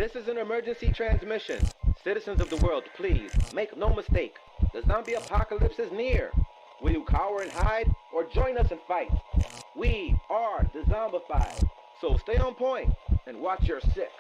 This is an emergency transmission. Citizens of the world, please, make no mistake. The zombie apocalypse is near. Will you cower and hide, or join us and fight? We are Dezombified. So stay on point and watch your six.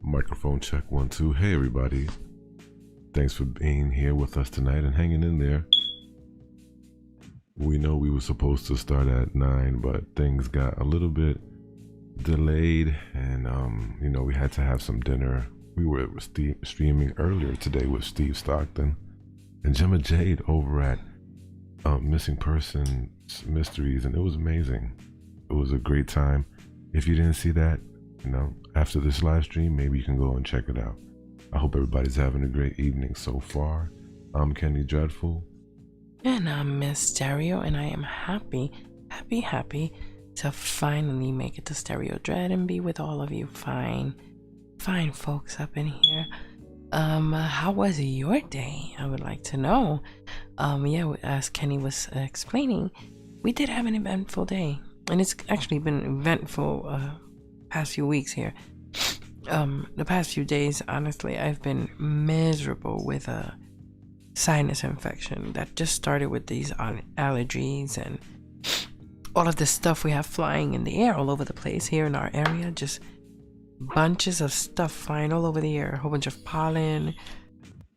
Microphone check 1 2. Hey everybody, thanks for being here with us tonight and hanging in there. We know we were supposed to start at 9, but things got a little bit delayed, and we had to have some dinner. We were streaming earlier today with Steve Stockton and Gemma Jade over at Missing Persons Mysteries, and it was amazing. It was a great time. If you didn't see that, after this live stream, maybe you can go and check it out. I hope everybody's having a great evening so far. I'm Kenny Dreadful. And I'm Miss Stereo, and I am happy to finally make it to Stereo Dread and be with all of you fine folks up in here. How was your day? I would like to know. As Kenny was explaining, we did have an eventful day, and it's actually been eventful past few weeks here. The past few days, honestly, I've been miserable with a sinus infection that just started with these allergies and all of this stuff we have flying in the air all over the place here in our area. Just bunches of stuff flying all over the air, a whole bunch of pollen,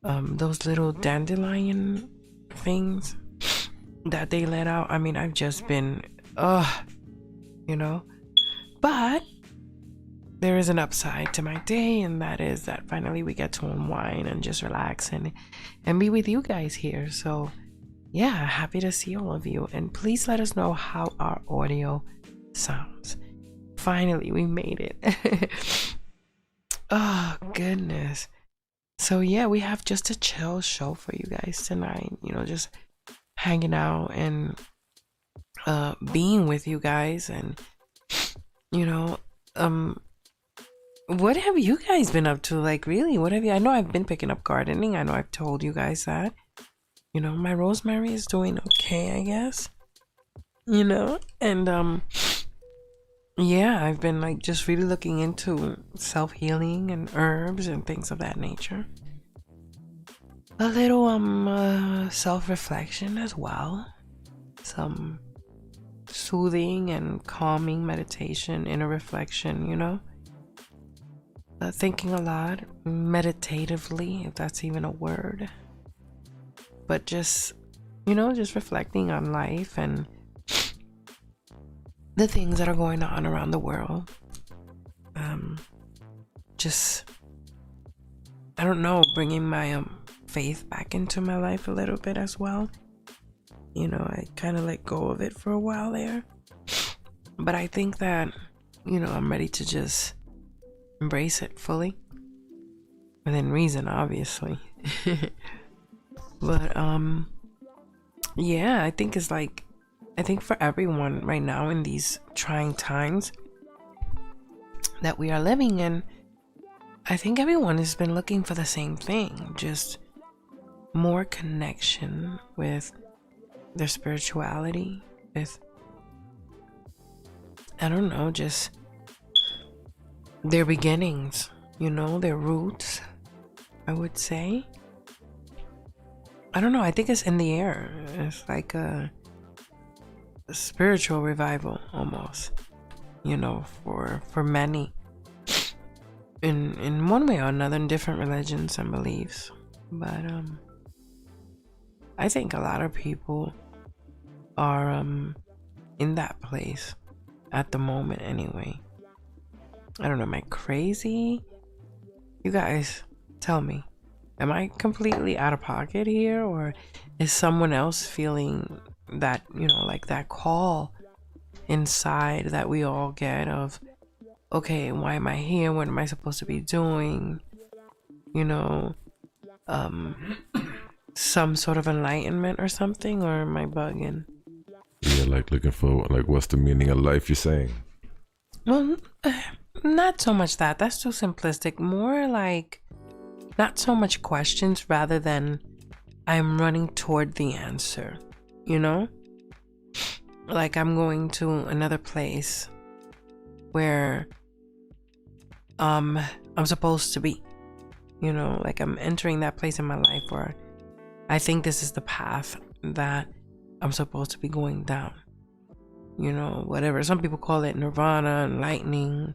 those little dandelion things that they let out. I mean, I've just been but there is an upside to my day, and that is that finally we get to unwind and just relax and be with you guys here. So yeah, happy to see all of you, and please let us know how our audio sounds. Finally, we made it. Oh goodness. So yeah, we have just a chill show for you guys tonight, just hanging out and being with you guys. And what have you guys been up to? Like, really, what have you? I know I've been picking up gardening. I know I've told you guys that. My rosemary is doing okay, I guess. And yeah, I've been like just really looking into self-healing and herbs and things of that nature. A little self-reflection as well. Some soothing and calming meditation, inner reflection, thinking a lot meditatively, if that's even a word, but just reflecting on life and the things that are going on around the world. I don't know, bringing my faith back into my life a little bit as well. I kind of let go of it for a while there, but I think that I'm ready to just embrace it fully within reason, obviously. But yeah, I think for everyone right now in these trying times that we are living in, I think everyone has been looking for the same thing, just more connection with their spirituality, with, I don't know, just their beginnings, their roots, I would say. I don't know, I think it's in the air. It's like a spiritual revival almost, for many in one way or another, in different religions and beliefs. But I think a lot of people are in that place at the moment anyway. I don't know, am I crazy? You guys, tell me. Am I completely out of pocket here, or is someone else feeling that, you know, like that call inside that we all get of, okay, why am I here? What am I supposed to be doing? You know, some sort of enlightenment or something, or am I bugging? Yeah, like looking for, like, what's the meaning of life, you're saying? Well, not so much that. That's too simplistic. More like, not so much questions, rather than I'm running toward the answer, you know? Like I'm going to another place where I'm supposed to be, you know, like I'm entering that place in my life where I think this is the path that I'm supposed to be going down, you know, whatever. Some people call it nirvana, enlightening,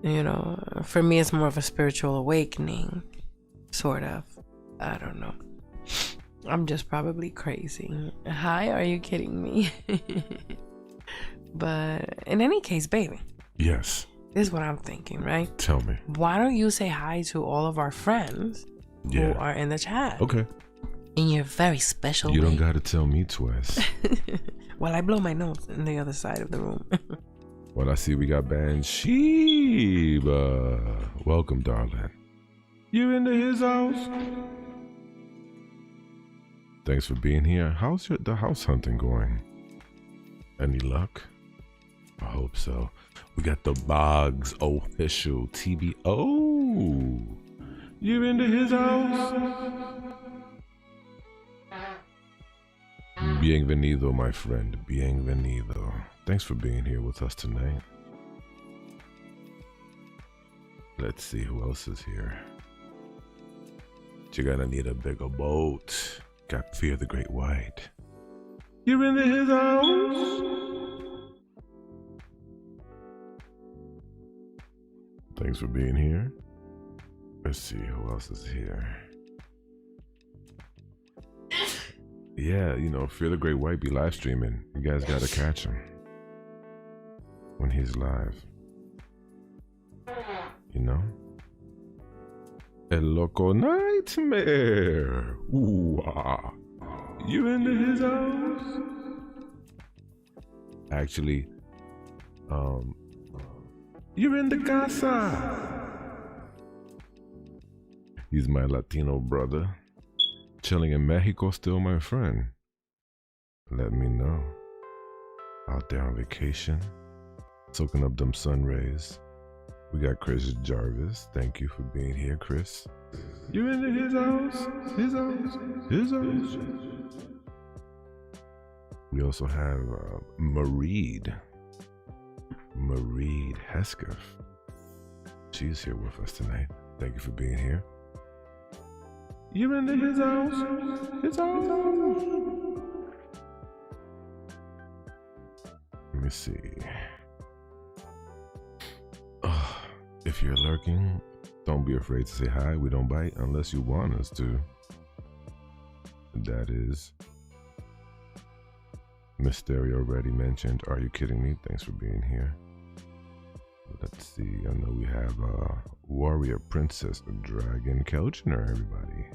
you know. For me it's more of a spiritual awakening, sort of. I don't know, I'm just probably crazy. Hi, are you kidding me? But in any case, baby. Yes. This is what I'm thinking, right? Tell me. Why don't you say hi to all of our friends who are in the chat? Okay. In your very special You way. don't gotta tell me twice. Well, I blow my nose in the other side of the room. Well, I see we got Bansheeba. Welcome, darling. You into his house? Thanks for being here. How's the house hunting going? Any luck? I hope so. We got the Boggs official TBO. You into his house? Bienvenido, my friend. Bienvenido. Thanks for being here with us tonight. Let's see who else is here. You're gonna need a bigger boat. Got Fear the Great White. You're into his house? Thanks for being here. Let's see who else is here. Yeah, you know, Fear the Great White be live streaming. You guys gotta catch him when he's live. You know? El Loco Nightmare. Ooh, ah. You into his house? Actually, you're in the casa. He's my Latino brother. Chilling in Mexico, still my friend. Let me know. Out there on vacation, soaking up them sun rays. We got Chris Jarvis. Thank you for being here, Chris. You into his house? His house? His house? We also have Mareed Hesketh. She's here with us tonight. Thank you for being here. You into his house? His house? Let me see. If you're lurking, don't be afraid to say hi. We don't bite unless you want us to. That is Mysterio already mentioned. Are you kidding me? Thanks for being here. Let's see. I know we have Warrior Princess Dragon Kelchner, everybody.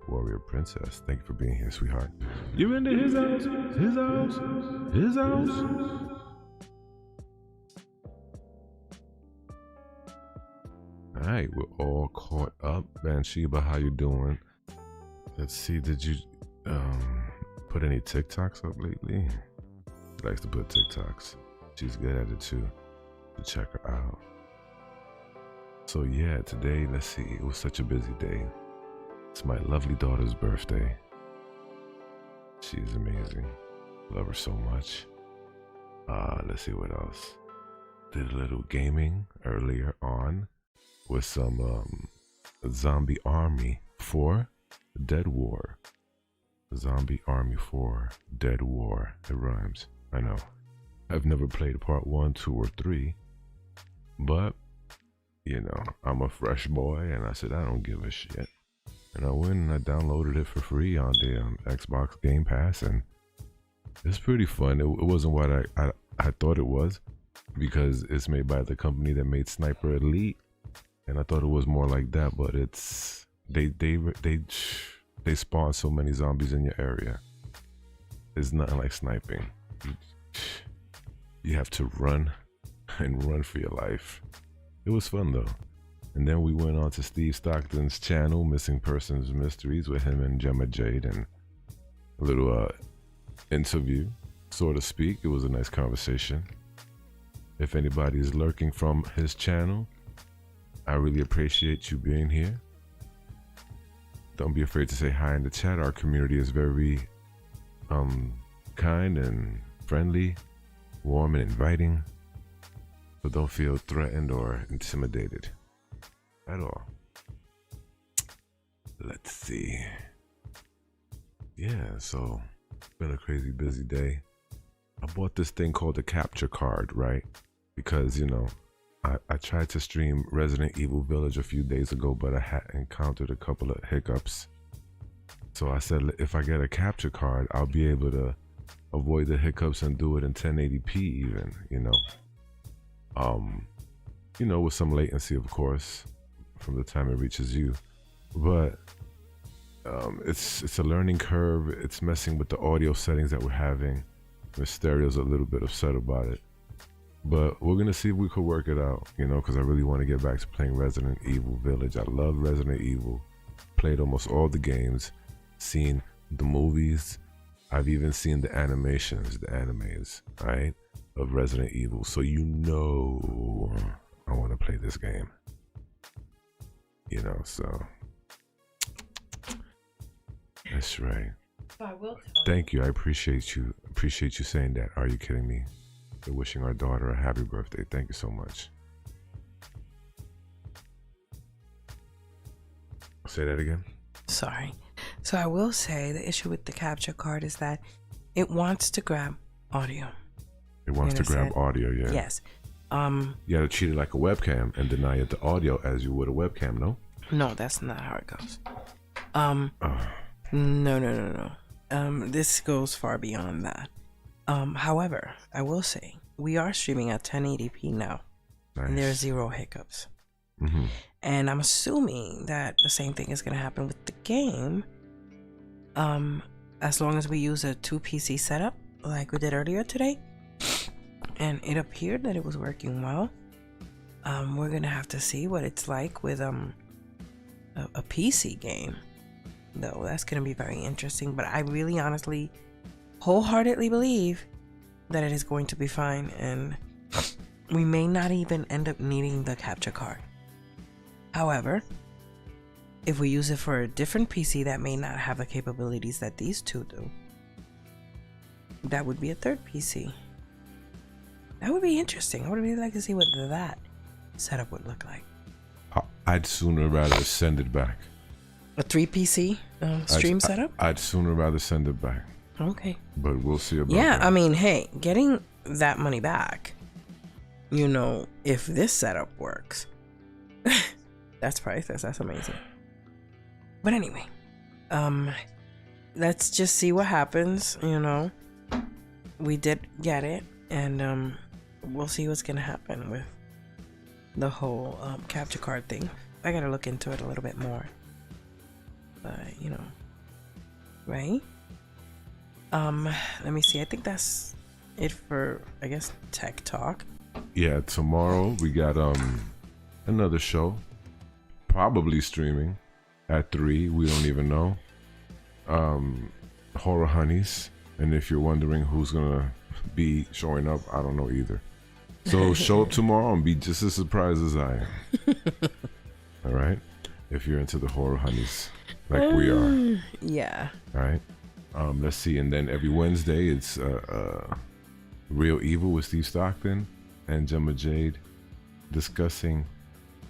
Warrior Princess, thank you for being here, sweetheart. You into his house? His house? His house? Alright, we're all caught up. Bansheeba, how you doing? Let's see, did you put any TikToks up lately? She likes to put TikToks. She's good at it too. To check her out. So yeah, today, let's see, it was such a busy day. It's my lovely daughter's birthday. She is amazing. Love her so much. Let's see what else. Did a little gaming earlier on with some Zombie Army 4 Dead War. Zombie Army 4 Dead War. It rhymes. I know. I've never played part 1, 2, or 3. But, you know, I'm a fresh boy and I said I don't give a shit. And I went and I downloaded it for free on the Xbox Game Pass, and It's pretty fun. It wasn't what I thought it was, because it's made by the company that made Sniper Elite, and I thought it was more like that. But it's they spawn so many zombies in your area. It's nothing like sniping. You have to run and run for your life. It was fun though. And then we went on to Steve Stockton's channel, Missing Persons Mysteries, with him and Gemma Jade, and a little interview, so to speak. It was a nice conversation. If anybody is lurking from his channel, I really appreciate you being here. Don't be afraid to say hi in the chat. Our community is very kind and friendly, warm and inviting. So don't feel threatened or intimidated at all. Let's see. Yeah, so it's been a crazy busy day. I bought this thing called the capture card, right? Because, you know, I tried to stream Resident Evil Village a few days ago, but I had encountered a couple of hiccups. So I said, if I get a capture card, I'll be able to avoid the hiccups and do it in 1080p even, you know. With some latency, of course, from the time it reaches you. But it's a learning curve. It's messing with the audio settings that we're having. The stereo's a little bit upset about it. But we're gonna see if we could work it out, you know, because I really want to get back to playing Resident Evil Village. I love Resident Evil. Played almost all the games, seen the movies. I've even seen the animations, the animes, right, of Resident Evil. So you know I want to play this game. You know, so that's right. So I will tell Thank you. I appreciate you. Appreciate you saying that. Are you kidding me? You're wishing our daughter a happy birthday. Thank you so much. Say that again. Sorry. So I will say the issue with the capture card is that it wants to grab audio. It wants to grab audio, yeah. Yes. You gotta treat it like a webcam and deny it the audio as you would a webcam, no? No, that's not how it goes. No. This goes far beyond that. However, I will say we are streaming at 1080p now. Nice. And there are 0 hiccups. Mm-hmm. And I'm assuming that the same thing is going to happen with the game. As long as we use a 2 PC setup like we did earlier today. And it appeared that it was working well. We're going to have to see what it's like with a PC game. Though that's going to be very interesting. But I really honestly wholeheartedly believe that it is going to be fine. And we may not even end up needing the capture card. However, if we use it for a different PC that may not have the capabilities that these two do, that would be a third PC. That would be interesting. I would really like to see what that setup would look like. I'd sooner rather send it back. A 3 PC stream setup? I'd sooner rather send it back. Okay. But we'll see about that. Yeah, I mean, hey, getting that money back, you know, if this setup works, that's priceless. That's amazing. But anyway, let's just see what happens, you know. We did get it, and we'll see what's gonna happen with the whole capture card thing. I gotta look into it a little bit more. But, you know, right? Let me see. I think that's it for, I guess, Tech Talk. Yeah, tomorrow we got another show, probably streaming at 3. We don't even know. Horror Honeyz, and if you're wondering who's gonna be showing up, I don't know either. So show up tomorrow and be just as surprised as I am. All right, if you're into the Horror Honeyz like we are. Yeah. All right. Let's see, and then every Wednesday it's Real Evil with Steve Stockton and Gemma Jade discussing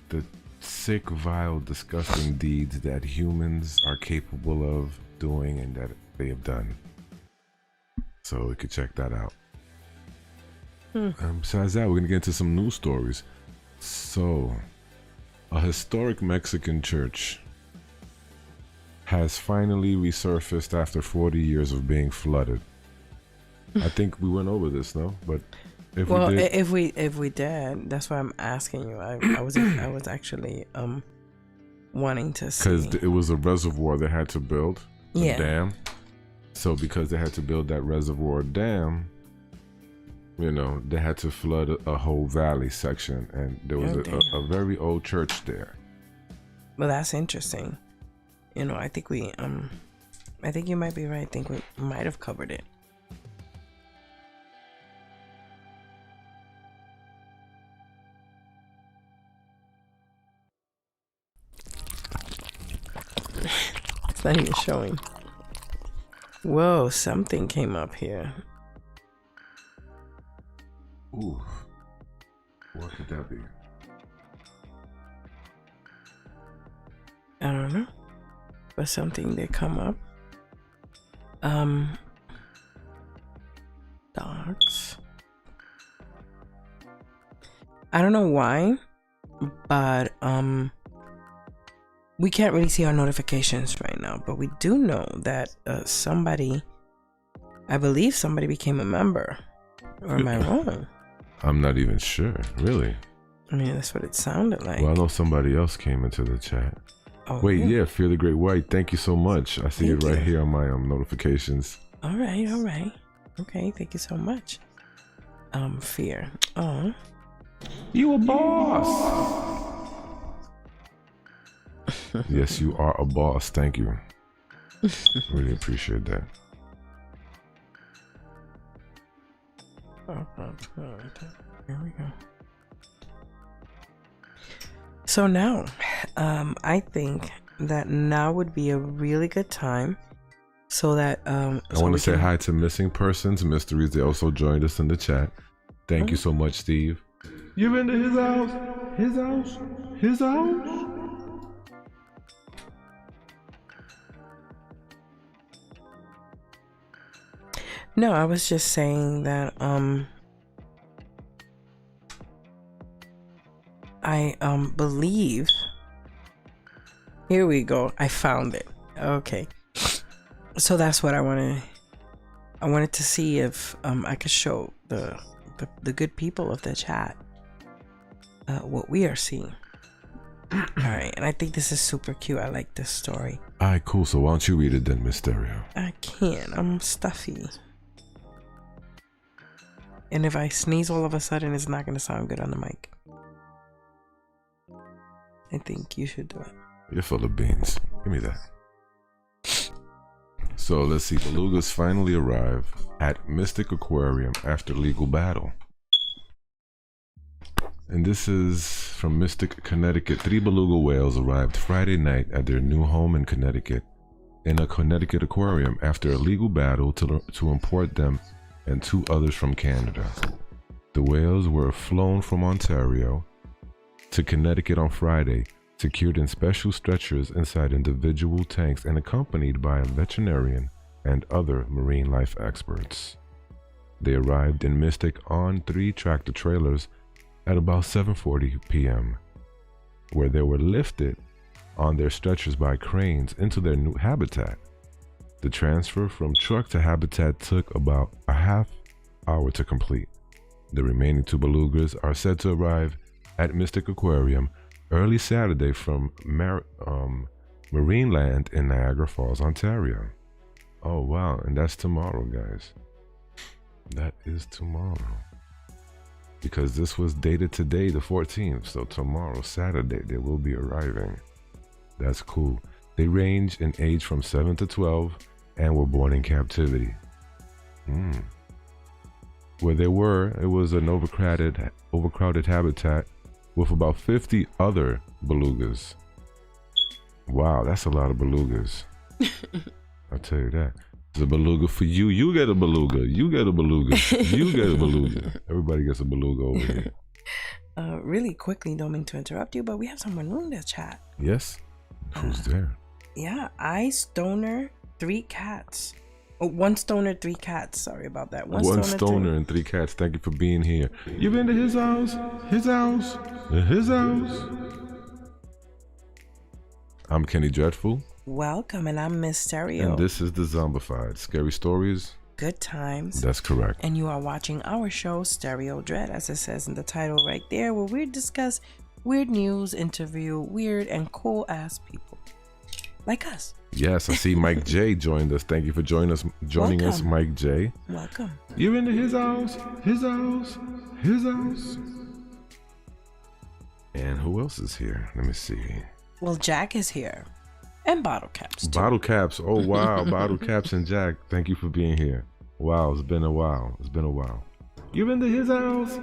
the sick, vile, disgusting deeds that humans are capable of doing and that they have done. So you could check that out. Besides that, we're gonna get into some news stories. So, a historic Mexican church has finally resurfaced after 40 years of being flooded. I think we went over this, no? But if Well, we did, if we did, that's why I'm asking you. I was actually wanting to see, because it was a reservoir they had to build, a Yeah. dam. So because they had to build that reservoir dam, you know, they had to flood a whole valley section, and there was a very old church there. Well, that's interesting. You know, I think I think you might be right. I think we might have covered it. It's not even showing. Whoa, something came up here. Ooh, what could that be? I don't know. But something did come up. Dogs. I don't know why, but we can't really see our notifications right now, but we do know that somebody, I believe somebody became a member. Or am I wrong? I'm not even sure, really. I mean, that's what it sounded like. Well, I know somebody else came into the chat. Oh, wait, yeah, Fear the Great White. Thank you so much. I see Thank it right you. here on my notifications. All right. Okay, thank you so much. Fear. Oh. You a boss. Yes, you are a boss. Thank you. Really appreciate that. Here we go. So now, I think that now would be a really good time so that I want to say hi to Missing Persons Mysteries. They also joined us in the chat. Thank you so much, Steve. You've been to his house? His house? His house? No, I was just saying that I believe, here we go, I found it. Okay, so that's what I wanted to see if I could show the good people of the chat what we are seeing. All right, and I think this is super cute. I like this story. All right, cool. So why don't you read it then, Miss Stereo? I can't, I'm stuffy. And if I sneeze all of a sudden, it's not going to sound good on the mic. I think you should do it. You're full of beans. Give me that. So let's see. Belugas finally arrive at Mystic Aquarium after legal battle. And this is from Mystic, Connecticut. 3 beluga whales arrived Friday night at their new home in Connecticut in a Connecticut aquarium after a legal battle to import them and 2 others from Canada. The whales were flown from Ontario to Connecticut on Friday, secured in special stretchers inside individual tanks and accompanied by a veterinarian and other marine life experts. They arrived in Mystic on 3 tractor trailers at about 7:40 p.m., where they were lifted on their stretchers by cranes into their new habitat. The transfer from truck to habitat took about a half hour to complete. The remaining 2 belugas are said to arrive at Mystic Aquarium early Saturday from Marineland in Niagara Falls, Ontario. Oh wow, and that's tomorrow, guys. That is tomorrow. Because this was dated today, the 14th, so tomorrow, Saturday, they will be arriving. That's cool. They range in age from 7 to 12 and were born in captivity. Where they were, it was an overcrowded habitat with about 50 other belugas. Wow, that's a lot of belugas. I'll tell you that. There's a beluga for you. You get a beluga. You get a beluga. You get a beluga. Everybody gets a beluga over here. Really quickly, don't mean to interrupt you, but we have someone new in the chat. Yes? Who's there? Yeah, I Stoner 3 cats. Oh, 1 stoner, 3 cats. Sorry about that. One stoner and 3 cats. Thank you for being here. You been to his house? His house? His house? I'm Kenny Dreadful. Welcome, and I'm Miss Stereo. And this is the Zombified. Scary stories good times. That's correct. And you are watching our show, Stereo Dread, as it says in the title right there, where we discuss weird news, interview weird and cool ass people like us. Yes, I see Mike J joined us. Thank you for joining us, Mike J. Welcome. You're into his house. And who else is here? Let me see. Well, Jack is here. And Bottle Caps, too. Bottle Caps. Oh, wow. Bottle Caps and Jack. Thank you for being here. Wow, it's been a while. You're into his house.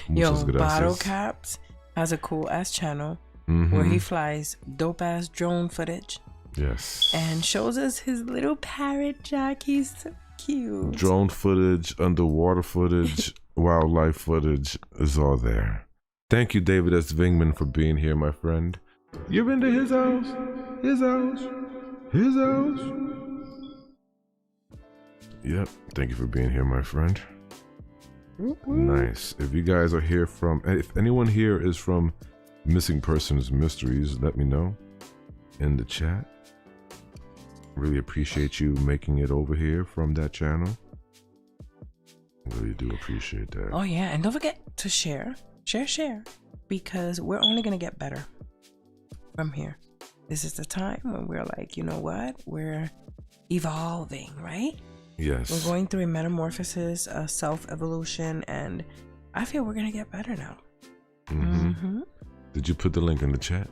Yo, Bottle Caps has a cool ass channel where he flies dope ass drone footage. Yes. And shows us his little parrot, Jack. He's so cute. Drone footage, underwater footage, wildlife footage is all there. Thank you, David S. Vingman, for being here, my friend. You're into his house. Yep. Thank you for being here, my friend. Nice. If you guys are here if anyone here is from Missing Persons Mysteries, let me know in the chat. Really appreciate you making it over here from that channel. Really do appreciate that. Oh yeah, and don't forget to share, because we're only gonna get better from here. This is the time when we're like, you know what? We're evolving, right? Yes. We're going through a metamorphosis, a self-evolution, and I feel we're gonna get better now. Did you put the link in the chat?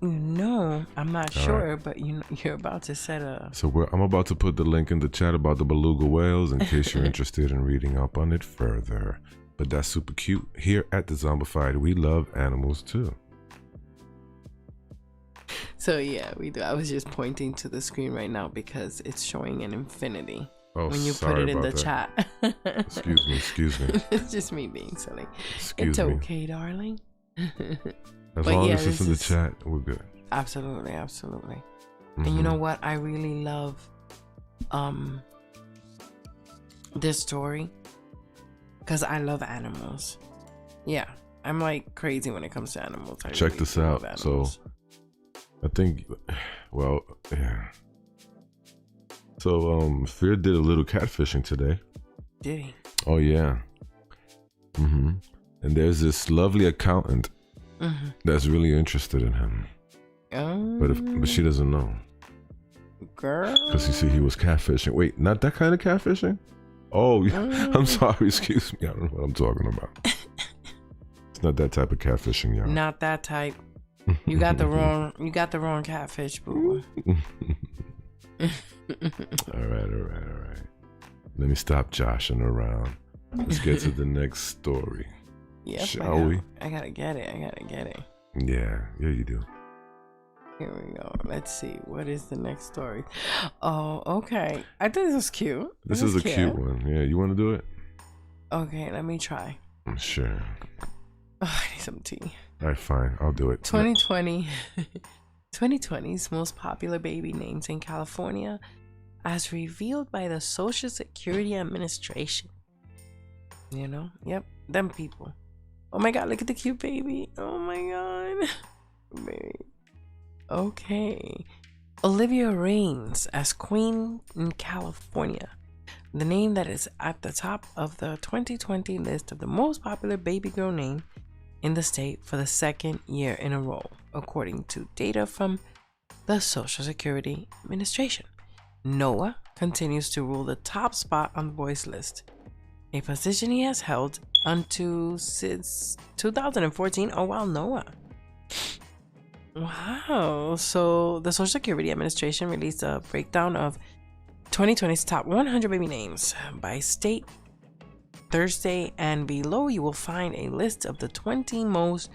No, I'm not sure, but you're about to set a... So I'm about to put the link in the chat about the beluga whales in case you're interested in reading up on it further. But that's super cute. Here at Dezombified, we love animals too. So yeah, we do. I was just pointing to the screen right now because it's showing an infinity when you put it in the chat. Excuse me. It's just me being silly. Excuse me. It's okay, darling. As long as it's in the chat, we're good. Absolutely. And you know what? I really love this story because I love animals. Yeah, I'm like crazy when it comes to animals. Check this out. So I think, well, yeah. So Fear did a little catfishing today. Did he? Oh yeah. And there's this lovely accountant that's really interested in him. But she doesn't know. Girl. Because you see, he was catfishing. Wait, not that kind of catfishing? Oh, I'm sorry. Excuse me. I don't know what I'm talking about. It's not that type of catfishing, y'all. Not that type. You got the wrong catfish, boo. All right. Let me stop joshing around. Let's get to the next story. Yep, shall we? I gotta get it. Yeah, you do. Here we go. Let's see. What is the next story? Oh, okay. I think this is cute. This is a cute one. Yeah, you want to do it? Okay, let me try. Sure. Oh, I need some tea. All right, fine. I'll do it. 2020's most popular baby names in California as revealed by the Social Security Administration. You know? Yep, them people. Oh my god, look at the cute baby. Oh my god. Baby. Okay. Olivia reigns as queen in California. The name that is at the top of the 2020 list of the most popular baby girl name in the state for the second year in a row, according to data from the Social Security Administration. Noah continues to rule the top spot on the boys list, a position he has held since 2014. Oh wow, Noah. Wow. So the Social Security Administration released a breakdown of 2020's top 100 baby names by state Thursday, and below you will find a list of the 20 most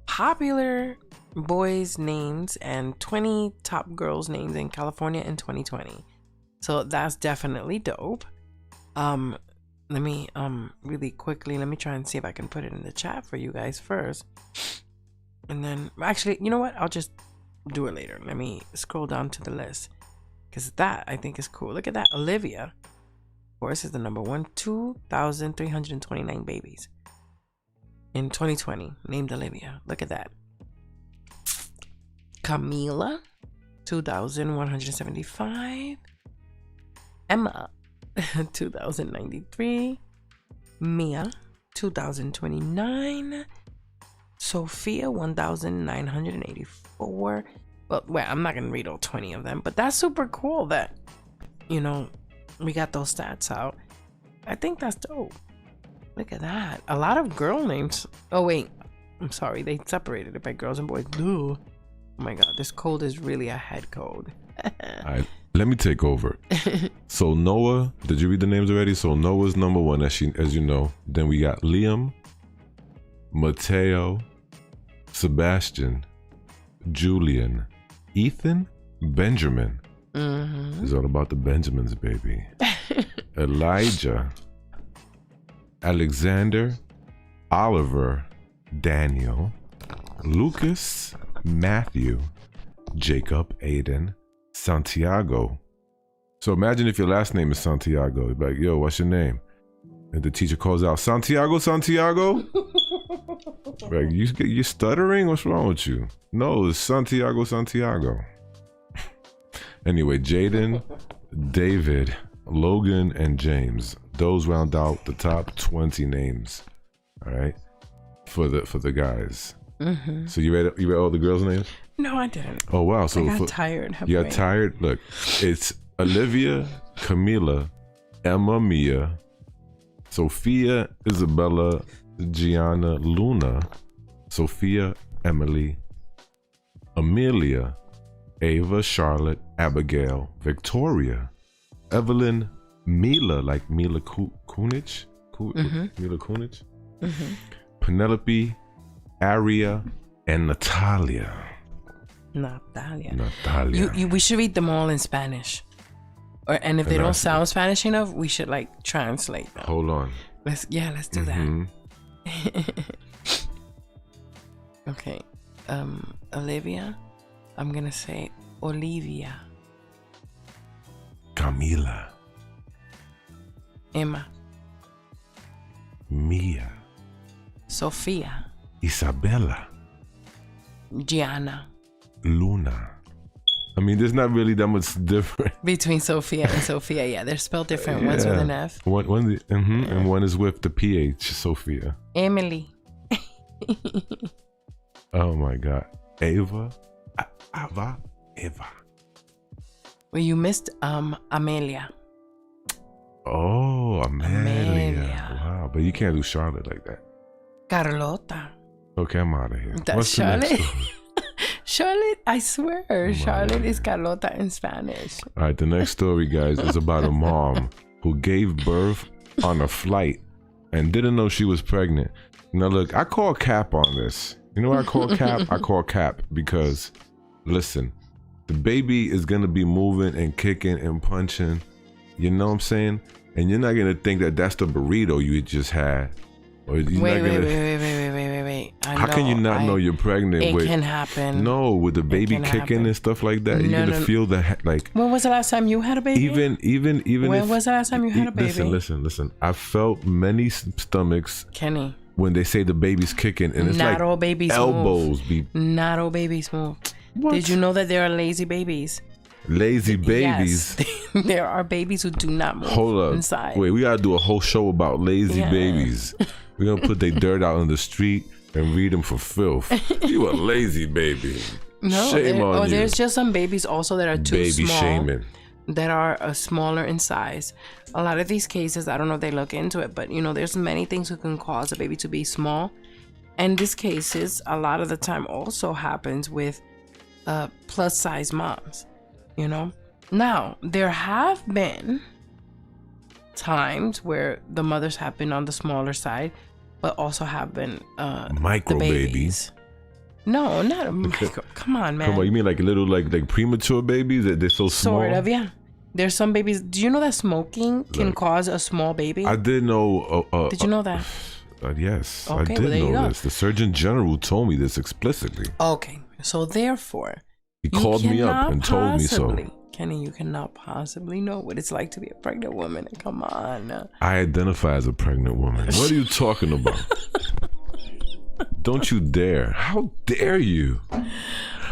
popular boys' names and 20 top girls' names in California in 2020. So that's definitely dope. Let me really quickly, let me try and see if I can put it in the chat for you guys first. And then actually, you know what? I'll just do it later. Let me scroll down to the list because that I think is cool. Look at that. Olivia, of course, is the number one. 2,329 babies in 2020 named Olivia. Look at that. Camila 2,175. Emma, 2,093. Mia, 2,029. Sophia, 1,984. But well, I'm not gonna read all 20 of them, but that's super cool that, you know, we got those stats out. I think that's dope. Look at that. A lot of girl names. Oh wait, I'm sorry, they separated it by girls and boys. Ooh. Oh my god, this code is really a head code. Alright, let me take over. So Noah, did you read the names already? So Noah's number one, as you know. Then we got Liam, Mateo, Sebastian, Julian, Ethan, Benjamin. It's all about the Benjamins, baby. Elijah, Alexander, Oliver, Daniel, Lucas, Matthew, Jacob, Aiden, Santiago. So imagine if your last name is Santiago. You're like, yo, what's your name? And the teacher calls out, Santiago, Santiago? Like, you're stuttering? What's wrong with you? No, it's Santiago, Santiago. Anyway, Jaden, David, Logan, and James. Those round out the top 20 names. All right, for the guys. So you read all the girls' names? No, I didn't. Oh wow! So I got tired. You got tired. Look, it's Olivia, Camila, Emma, Mia, Sophia, Isabella, Gianna, Luna, Sophia, Emily, Amelia, Ava, Charlotte, Abigail, Victoria, Evelyn, Mila, like Mila Kunis, Mila Kunis, Penelope, Aria, and Natalia. We should read them all in Spanish. And if they don't sound Spanish enough, we should like translate them. Hold on. Let's do that. Okay. Olivia. I'm gonna say Olivia. Camila. Emma. Mia. Sofia. Isabella. Gianna. Luna. I mean, there's not really that much different between Sophia and Sophia. Yeah, they're spelled different. One's with an F. And one is with the PH. Sophia. Emily. Oh my God. Ava. Eva. Well, you missed Amelia. Oh, Amelia. Wow, but you can't do Charlotte like that. Carlota. Okay, I'm out of here. That's Charlotte. Charlotte, I swear, Charlotte is Carlota in Spanish. All right, the next story, guys, is about a mom who gave birth on a flight and didn't know she was pregnant. Now, look, I call cap on this. You know what I call cap? I call cap because, listen, the baby is going to be moving and kicking and punching. You know what I'm saying? And you're not going to think that that's the burrito you just had. Or you're Wait. How can you not know you're pregnant? It can happen. No, with the baby kicking and stuff like that, you're gonna feel the like. When was the last time you had a baby? Even. When was the last time you had a baby? Listen. I felt many stomachs, Kenny, when they say the baby's kicking, and it's not like all babies elbows move. Not all babies move. What? Did you know that there are lazy babies? Lazy babies. Yes. There are babies who do not move. Hold up. Inside. Wait, we gotta do a whole show about lazy babies. We're gonna put their dirt out on the street and read them for filth. You a lazy baby. No, shame on you. There's just some babies also that are too baby small. Shaming. That are smaller in size. A lot of these cases, I don't know if they look into it, but you know, there's many things that can cause a baby to be small. And these cases, a lot of the time also happens with plus size moms, you know? Now, there have been times where the mothers have been on the smaller side, but also have been micro babies. No, not a micro. Come on, man. Come on, you mean like little like premature babies that they're so small? Sort of, yeah. There's some babies. Do you know that smoking can cause a small baby? I did know. Did you know that? Yes, okay, I did know this. The Surgeon General told me this explicitly. Okay, so therefore, he called me up and told me so. Kenny, you cannot possibly know what it's like to be a pregnant woman. Come on. I identify as a pregnant woman. What are you talking about? Don't you dare. How dare you?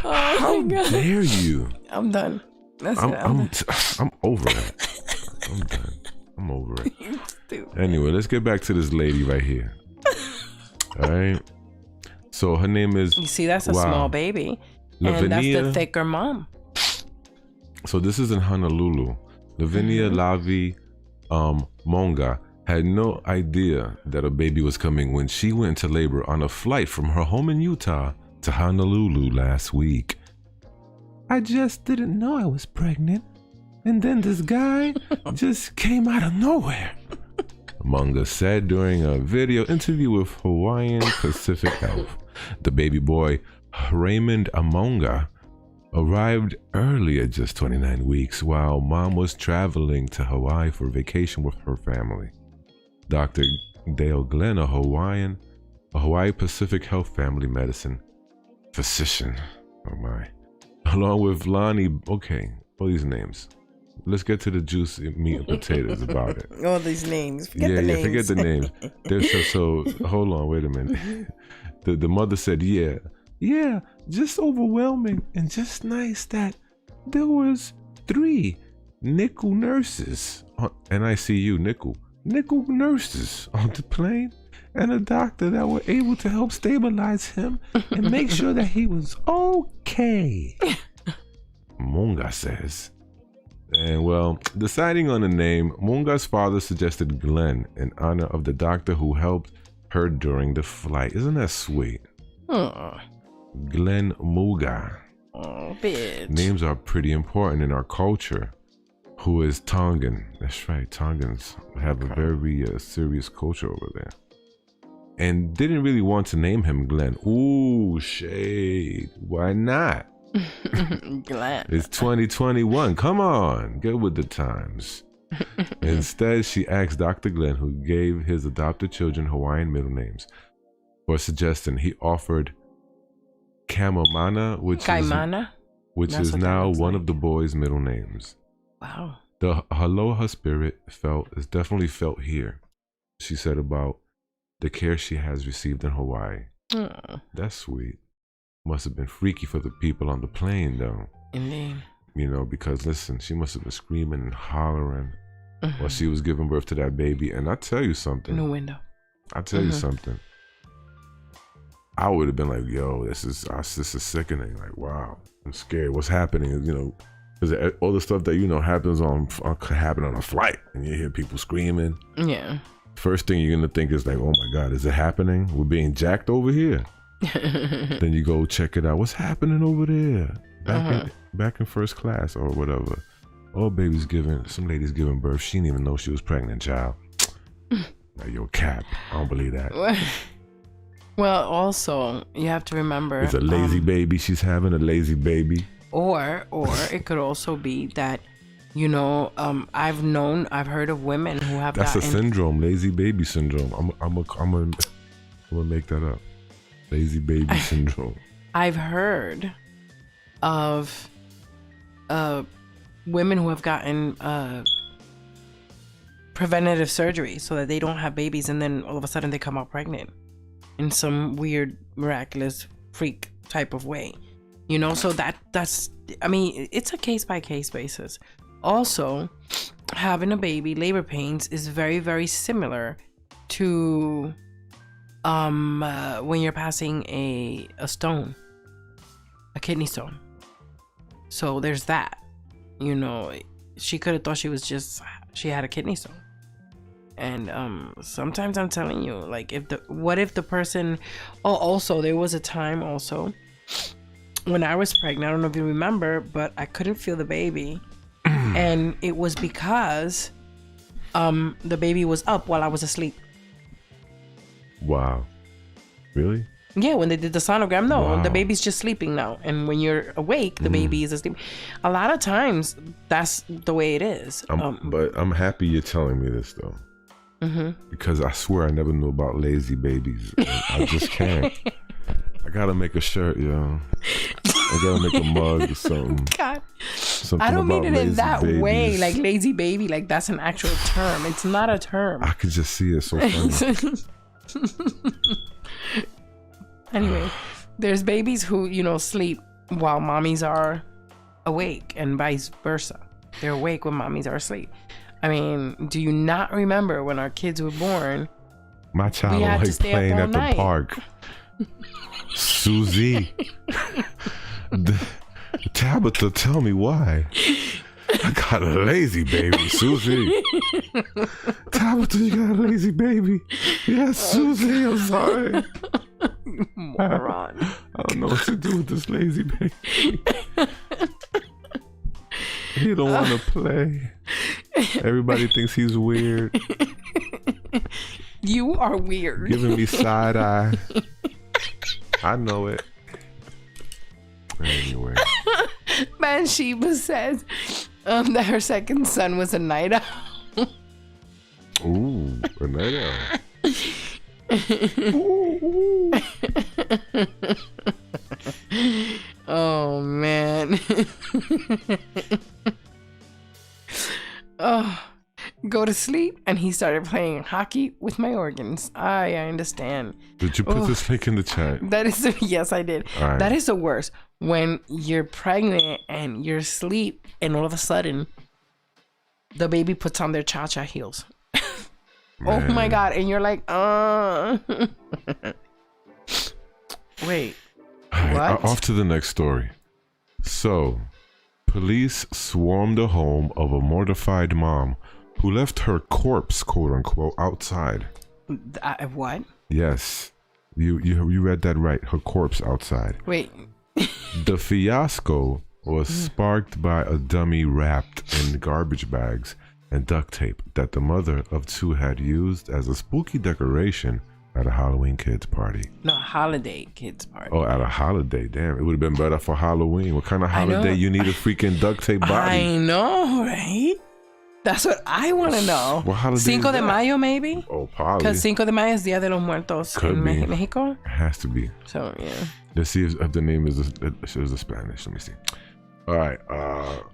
How dare you? I'm done. That's it. I'm over it. I'm done. I'm over it. You stupid. Anyway, let's get back to this lady right here. All right. So her name is. You see, that's a small baby, and that's the thicker mom. So this is in Honolulu. Lavinia Lavi Monga had no idea that a baby was coming when she went into labor on a flight from her home in Utah to Honolulu last week. I just didn't know I was pregnant. And then this guy just came out of nowhere. Monga said during a video interview with Hawaiian Pacific Health. The baby boy, Raymond Amonga, arrived early at just 29 weeks while mom was traveling to Hawaii for vacation with her family. Dr. Dale Glenn, a Hawaii Pacific Health family medicine physician, oh my, along with Lonnie, okay, all these names. Let's get to the juicy meat and potatoes about it. All these names. Forget the names. Forget the names. So hold on, wait a minute. The mother said, yeah, just overwhelming and just nice that there was 3 NICU nurses, NICU, NICU nurses on the plane and a doctor that were able to help stabilize him and make sure that he was okay. Monga says. And well, deciding on a name, Munga's father suggested Glenn in honor of the doctor who helped her during the flight. Isn't that sweet? Glenn Muga. Oh, bitch. Names are pretty important in our culture. Who is Tongan? That's right, Tongans have a very serious culture over there. And didn't really want to name him Glenn. Ooh, shade. Why not? Glad. It's 2021. Come on, get with the times. Instead, she asked Dr. Glenn, who gave his adopted children Hawaiian middle names, for a suggestion. He offered Kamamana, which is now one of the boys' middle names. Wow. The aloha spirit is definitely felt here, she said about the care she has received in Hawaii. That's sweet. Must have been freaky for the people on the plane, though. Indeed. You know, because listen, she must have been screaming and hollering while she was giving birth to that baby. And I tell you something. No window. I tell you something. I would have been like, yo, this is sickening. Like, wow, I'm scared. What's happening? You know, because all the stuff that, you know, happens happen on a flight, and you hear people screaming. Yeah. First thing you're going to think is like, oh my God, is it happening? We're being jacked over here. Then you go check it out. What's happening over there? Back in first class or whatever. Oh, some lady's giving birth. She didn't even know she was pregnant, child. Like, yo, cap. I don't believe that. Well, also, you have to remember. It's a lazy baby. She's having a lazy baby. Or it could also be that, you know, I've heard of women who have That's a syndrome, lazy baby syndrome. I'm gonna make that up. Lazy baby syndrome. I've heard of women who have gotten preventative surgery so that they don't have babies, and then all of a sudden they come out pregnant in some weird, miraculous freak type of way. You know, so that's I mean, it's a case by case basis. Also, having a baby, labor pains is very, very similar to when you're passing a stone, a kidney stone. So there's that. You know, she could have thought she had a kidney stone. And sometimes I'm telling you, like, what if the person, also there was a time also when I was pregnant, I don't know if you remember, but I couldn't feel the baby. And it was because the baby was up while I was asleep. Wow. Really? Yeah, when they did the sonogram, the baby's just sleeping now. And when you're awake, the baby is asleep. A lot of times, that's the way it is. But I'm happy you're telling me this, though. Because I swear I never knew about lazy babies. I just can't. I gotta make a shirt, yo. I gotta make a mug or something. God. Something I don't mean it in that babies. way, like lazy baby, like that's an actual term. It's not a term. I could just see it so funny. Anyway, there's babies who, you know, sleep while mommies are awake and vice versa. They're awake when mommies are asleep. I mean, do you not remember when our kids were born? My child was like playing at the park. Susie. Tabitha, tell me why. I got a lazy baby, Susie. Tabitha, you got a lazy baby. Yes, Susie, I'm sorry. Moron. I don't know what to do with this lazy baby. He don't want to play. Everybody thinks he's weird. You are weird. Giving me side eye. I know it. Anyway. Bathsheba says that her second son was a night owl. Ooh, a night owl. Ooh. Oh man. Oh, go to sleep, and he started playing hockey with my organs. I understand. Did you put this link in the chat? That is yes, I did. Right. That is the worst. When you're pregnant and you're asleep, and all of a sudden, the baby puts on their cha-cha heels. Oh my god! And you're like, Wait. What? Off to the next story. So, police swarmed the home of a mortified mom who left her corpse, quote unquote, outside. What? Yes, you read that right. Her corpse outside. Wait. The fiasco was sparked by a dummy wrapped in garbage bags and duct tape that the mother of two had used as a spooky decoration at a Halloween kids party. No, holiday kids party. Oh, at a holiday. Damn, it would have been better for Halloween. What kind of holiday you need a freaking duct tape body? I know, right? That's what I want to know. What holiday Cinco is de that? Mayo, maybe? Oh, probably. Because Cinco de Mayo is Dia de los Muertos Could in be. Mexico. It has to be. So, yeah. Let's see if the name is the Spanish. Let me see. All right.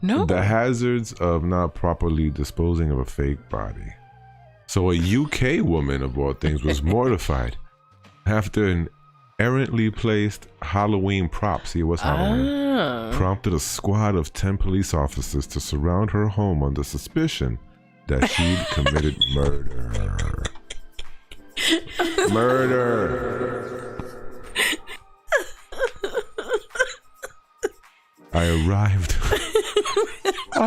No. The hazards of not properly disposing of a fake body. So a UK woman, of all things, was mortified after an errantly placed Halloween prop. See, it was Halloween. Prompted a squad of 10 police officers to surround her home under suspicion that she'd committed murder. Murder. I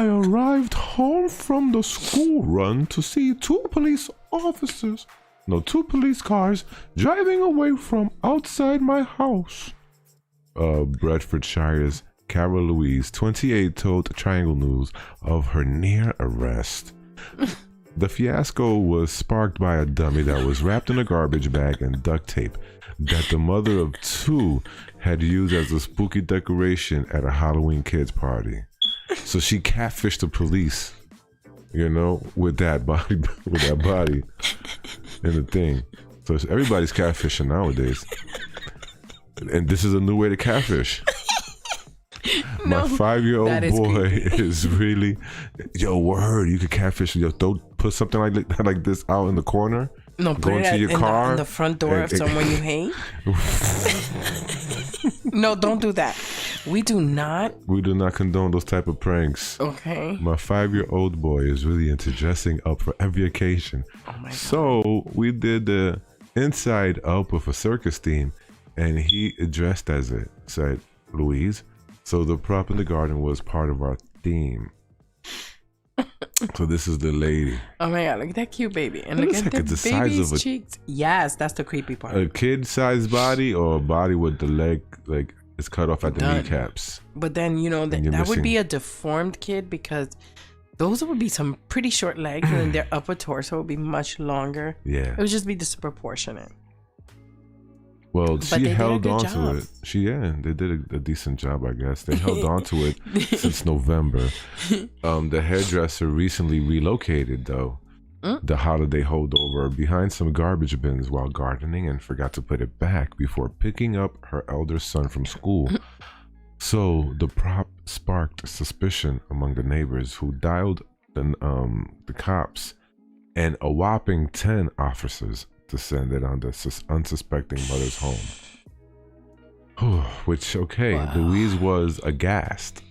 arrived home from the school run to see two police cars driving away from outside my house. Bedfordshire's Carol Louise, 28, told Triangle News of her near arrest. The fiasco was sparked by a dummy that was wrapped in a garbage bag and duct tape that the mother of two had used as a spooky decoration at a Halloween kids party. So she catfished the police, you know, with that body and the thing. So everybody's catfishing nowadays. And this is a new way to catfish. No, my 5-year-old boy is really, yo, word, you could catfish. Yo, don't put something like this out in the corner. No, go into your car. In the front door of someone you hate. No, don't do that. We do not condone those type of pranks. Okay. My 5-year-old boy is really into dressing up for every occasion. Oh my God. So we did the inside up with a circus theme, and he dressed as it, said Louise. So the prop in the garden was part of our theme. So this is the lady. Oh my God, look at that cute baby. And look at the baby's cheeks. Yes, that's the creepy part. A kid-sized body or a body with the leg, like, it's cut off at the kneecaps. But then, you know, that would be a deformed kid because those would be some pretty short legs and then their upper torso would be much longer. Yeah. It would just be disproportionate. Well, she held on to it. They did a decent job, I guess. They held on to it since November. The hairdresser recently relocated, though, the holiday holdover behind some garbage bins while gardening and forgot to put it back before picking up her elder son from school. So the prop sparked suspicion among the neighbors who dialed the cops, and a whopping 10 officers descended on the unsuspecting mother's home. Which, okay, Wow. Louise was aghast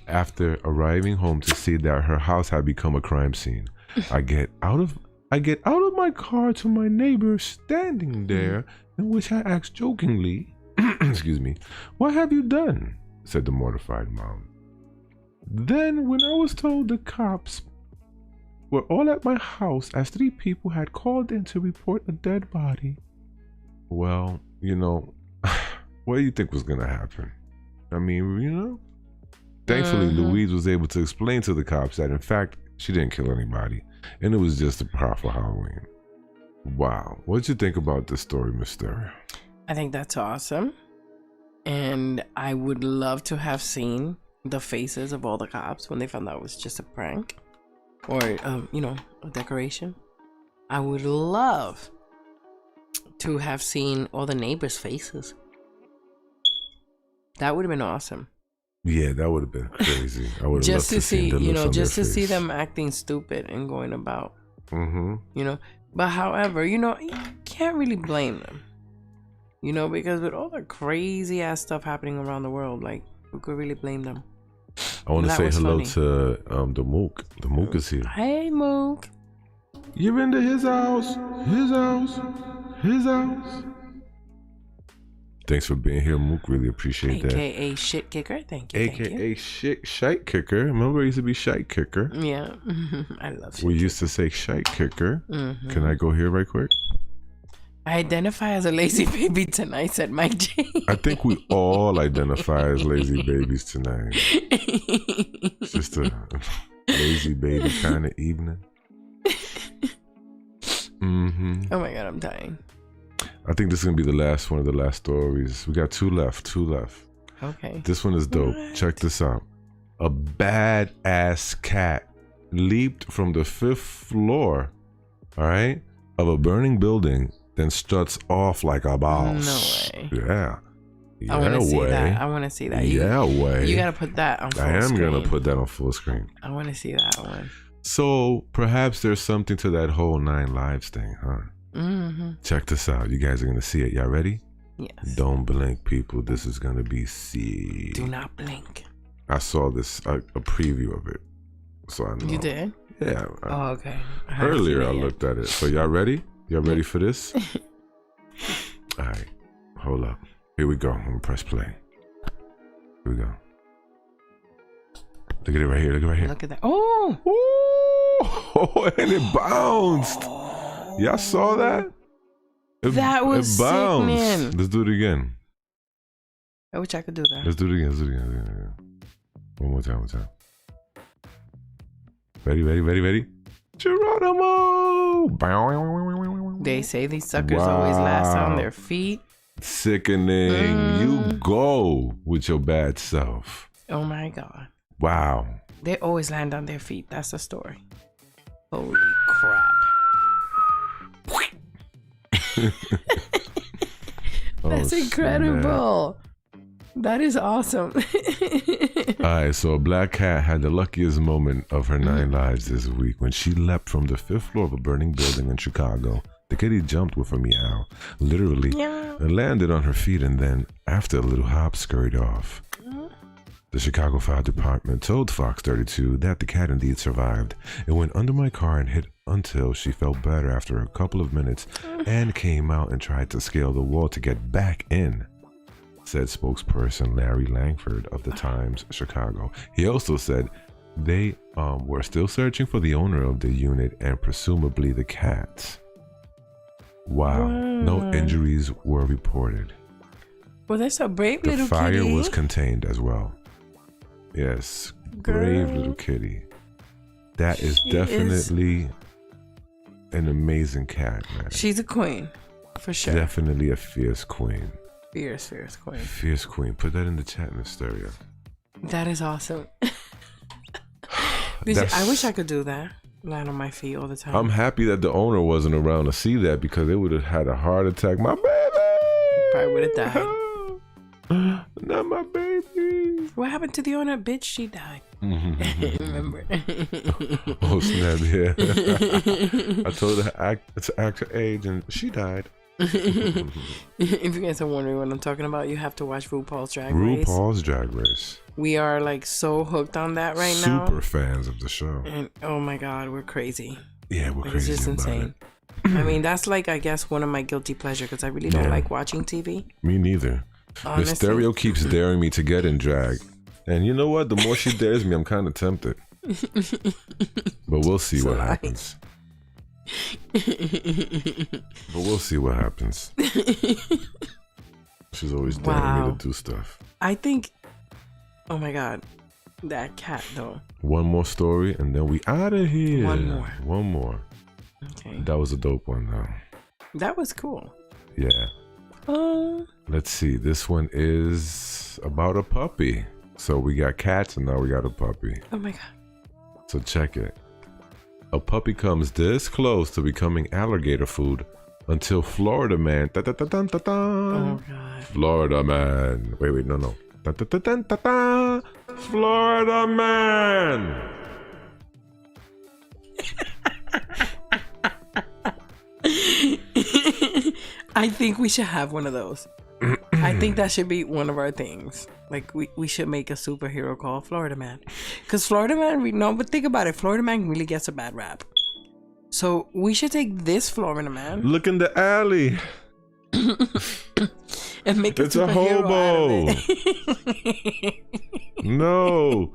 after arriving home to see that her house had become a crime scene. I get out of my car to my neighbor standing there, in which I asked jokingly, excuse me, "What have you done?" said the mortified mom. Then, when I was told the cops were all at my house as 3 people had called in to report a dead body, well, what do you think was gonna happen? I mean, thankfully Louise was able to explain to the cops that in fact she didn't kill anybody and it was just a prop for Halloween. Wow. What did you think about this story, Miss Stereo? I think that's awesome. And I would love to have seen the faces of all the cops when they found out it was just a prank or, a decoration. I would love to have seen all the neighbors' faces. That would have been awesome. Yeah, that would have been crazy. I would have Just to see, see see them acting stupid and going about. Mm-hmm. But however, you can't really blame them. Because with all the crazy ass stuff happening around the world, like, who could really blame them? I want to say hello funny. to the Mook. The Mook is here. Hey, Mook. You're into his house. His house. His house. Thanks for being here, Mook. Really appreciate that. AKA shit kicker. Thank you. AKA shite kicker. Remember, I used to be shite kicker. Yeah, I love shit. We used to say shite kicker. Mm-hmm. Can I go here right quick? I identify as a lazy baby tonight, said Mike J. I think we all identify as lazy babies tonight. It's just a lazy baby kind of evening. Mm-hmm. Oh my god, I'm dying. I think this is gonna be the last one of the last stories. We got two left. Okay. This one is dope. What? Check this out. A badass cat leaped from the 5th floor, all right, of a burning building, then struts off like a boss. No way. Yeah. I want to see that. I want to see that. You gotta put that on full screen. I am gonna put that on full screen. I want to see that one. So perhaps there's something to that whole 9 lives thing, huh? Mm-hmm. Check this out. You guys are gonna see it. Y'all ready? Yes. Don't blink, people. This is gonna be sick. Do not blink. I saw this a preview of it, so I know. You did? Yeah. Oh, okay. Earlier I looked at it. So y'all ready? Y'all ready for this? All right. Hold up. Here we go. I'm gonna press play. Here we go. Look at it right here. Look at it right here. Look at that. Oh! Oh, and it bounced. Y'all saw that? That was it bounced. sickening. Let's do it again. I wish I could do that. Let's do it again. One more time. Ready? Geronimo! They say these suckers always last on their feet. Sickening. You go with your bad self. Oh my god. Wow. They always land on their feet. That's the story. Holy crap. That's incredible. That is awesome. Alright, so a black cat had the luckiest moment of her 9 lives this week when she leapt from the 5th floor of a burning building in Chicago. The kitty jumped with a meow, literally, and landed on her feet, and then, after a little hop, scurried off. The Chicago Fire Department told Fox 32 that the cat indeed survived. It went under my car and hid until she felt better after a couple of minutes and came out and tried to scale the wall to get back in, said spokesperson Larry Langford of the Times Chicago. He also said they were still searching for the owner of the unit and presumably the cat. Wow. No injuries were reported. Well, that's a brave little kitty. The fire was contained as well. Yes, brave little kitty. That is definitely an amazing cat, man. She's a queen, for sure. Definitely a fierce queen. Fierce queen. Fierce queen. Put that in the chat, Miss Stereo. That is awesome. I wish I could do that. Land on my feet all the time. I'm happy that the owner wasn't around to see that because they would have had a heart attack. My baby! Probably would have died. Not my baby. What happened to the owner? Bitch, she died. Remember? Oh, snap, yeah. I told her to act her age and she died. If you guys are wondering what I'm talking about, you have to watch RuPaul's Drag Race. RuPaul's Drag Race. We are like so hooked on that right now. Super fans of the show. And oh my god, we're crazy. Yeah, we're crazy. It's just insane. I mean, that's like, I guess, one of my guilty pleasure because I really don't like watching TV. Me neither. Honestly. The stereo keeps daring me to get in drag. And you know what? The more she dares me, I'm kind of tempted. But we'll see what happens. But we'll see what happens. She's always daring me to do stuff. I think, oh my god, that cat though. One more story and then we out of here. One more. Okay. That was a dope one though. That was cool. Yeah. Let's see. This one is about a puppy. So we got cats and now we got a puppy. Oh my god. So check it. A puppy comes this close to becoming alligator food until Florida man. Oh god. Florida man. Wait, no. Florida man. I think we should have one of those. I think that should be one of our things. Like we should make a superhero called Florida Man, because Florida Man, but think about it, Florida Man really gets a bad rap. So we should take this Florida Man. Look in the alley. And make it's a hobo. No,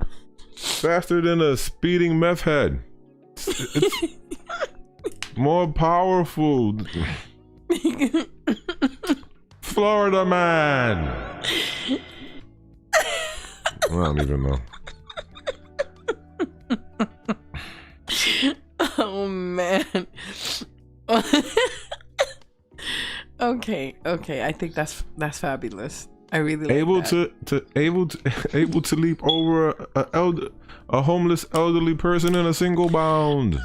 faster than a speeding meth head. It's more powerful. Florida Man. I don't even know. Oh man. Okay. I think that's fabulous. I really like able to leap over a homeless elderly person in a single bound.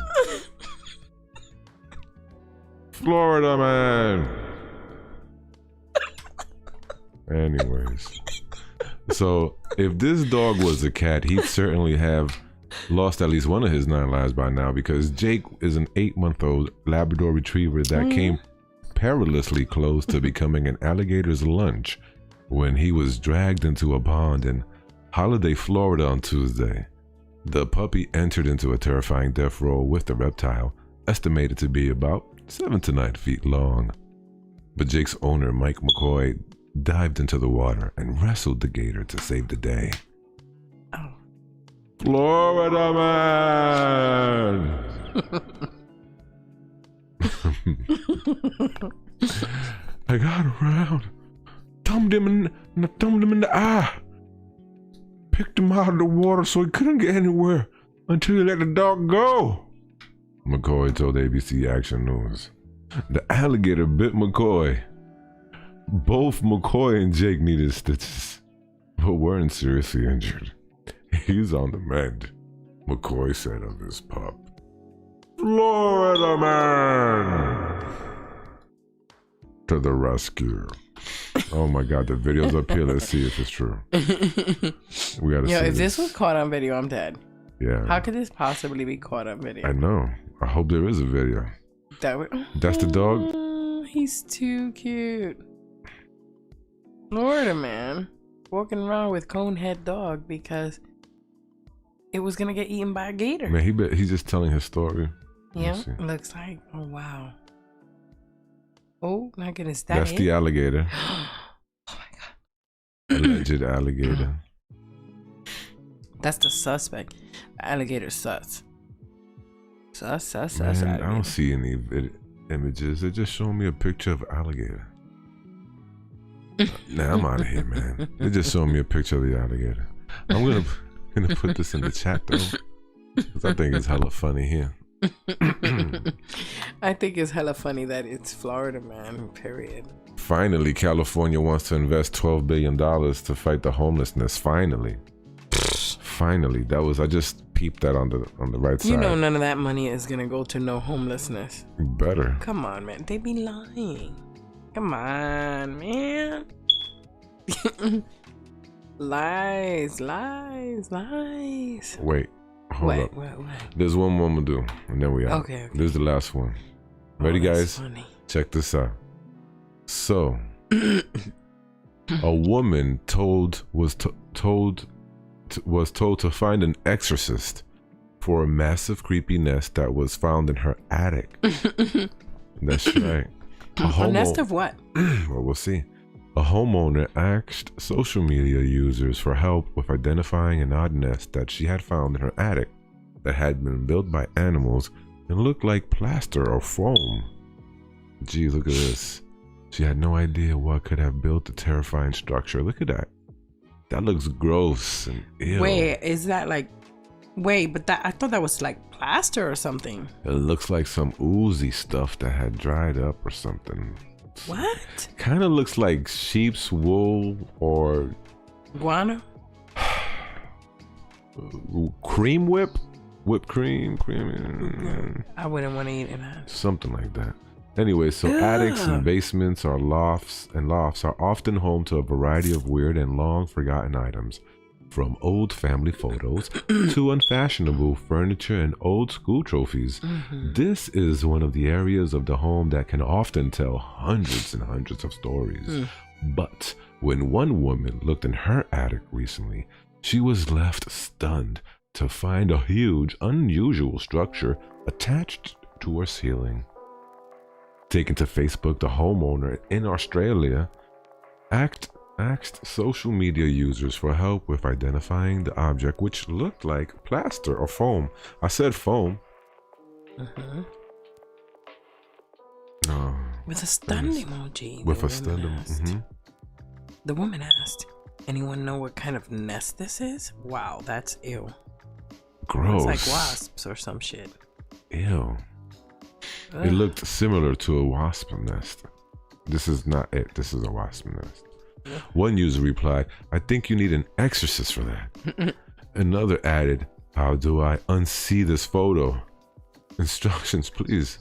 Florida Man. Anyways, so if this dog was a cat, he'd certainly have lost at least one of his 9 lives by now, because Jake is an 8-month-old Labrador Retriever that came perilously close to becoming an alligator's lunch when he was dragged into a pond in Holiday, Florida on Tuesday. The puppy entered into a terrifying death roll with the reptile, estimated to be about 7 to 9 feet long. But Jake's owner, Mike McCoy, dived into the water and wrestled the gator to save the day. Oh. Florida Man! I got around, thumbed him in the eye, picked him out of the water so he couldn't get anywhere until he let the dog go, McCoy told ABC Action News. The alligator bit McCoy. Both McCoy and Jake needed stitches, but weren't seriously injured. He's on the mend, McCoy said of his pup. Florida Man to the rescue. Oh my god, the video's up here. Let's see if it's true. We gotta see if this was caught on video, I'm dead. Yeah. How could this possibly be caught on video? I know. I hope there is a video. That's the dog? He's too cute. Florida Man walking around with cone head dog because it was gonna get eaten by a gator. Man, he's just telling his story. Yeah, looks like. Oh wow. Oh my goodness, that's the alligator. Oh my god. Alleged alligator. That's the suspect. The alligator sus. Sus. Man, I don't see any images. They're just showing me a picture of alligator. Nah, I'm out of here, man. They're just showing me a picture of the alligator. I'm gonna put this in the chat though, because I think it's hella funny here. I think it's hella funny that it's Florida Man, period. Finally, California wants to invest $12 billion to fight the homelessness. Finally, I just peeped that on the right side. You know none of that money is gonna go to no homelessness. Better. Come on, man. They be lying. Come on, man. Lies. Wait. Hold up. What? There's one more I'm gonna do, and then we out. Okay. This is the last one. Ready, guys? Funny. Check this out. So, a woman was told to find an exorcist for a massive creepy nest that was found in her attic. That's right. A nest of what? Well, we'll see. A homeowner asked social media users for help with identifying an odd nest that she had found in her attic that had been built by animals and looked like plaster or foam. Gee, look at this. She had no idea what could have built the terrifying structure. Look at that. That looks gross and ew. Wait, is that like... Wait, but that I thought that was like plaster or something. It looks like some oozy stuff that had dried up or something. What? Kind of looks like sheep's wool or... Guano? Cream whipped cream. I wouldn't want to eat that. Something like that. Anyway, so attics and basements are lofts are often home to a variety of weird and long forgotten items, from old family photos to unfashionable furniture and old school trophies. This is one of the areas of the home that can often tell hundreds and hundreds of stories. But when one woman looked in her attic recently, she was left stunned to find a huge, unusual structure attached to her ceiling. Taken to Facebook, the homeowner in Australia asked social media users for help with identifying the object, which looked like plaster or foam. I said foam. No. With a stunned emoji. With a stunned emoji. The woman asked, anyone know what kind of nest this is? Wow, that's ew. Gross. It's like wasps or some shit. Ew. Ugh. It looked similar to a wasp nest. This is not it. This is a wasp nest. One user replied, I think you need an exorcist for that. Another added, how do I unsee this photo? Instructions, please.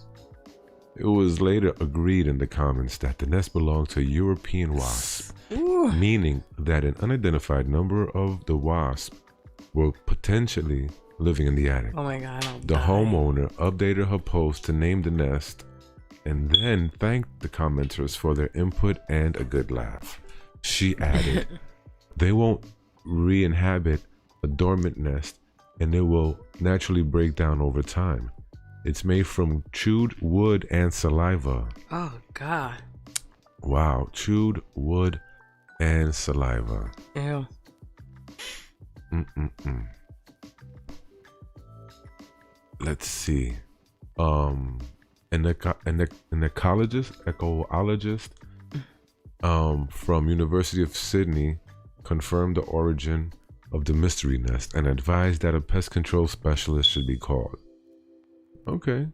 It was later agreed in the comments that the nest belonged to a European wasp, meaning that an unidentified number of the wasp were potentially living in the attic. Oh my God, the homeowner updated her post to name the nest and then thanked the commenters for their input and a good laugh. She added, they won't re-inhabit a dormant nest and it will naturally break down over time. It's made from chewed wood and saliva. Oh God. Wow, chewed wood and saliva. Ew. Let's see. An ecologist from University of Sydney confirmed the origin of the mystery nest and advised that a pest control specialist should be called. Okay.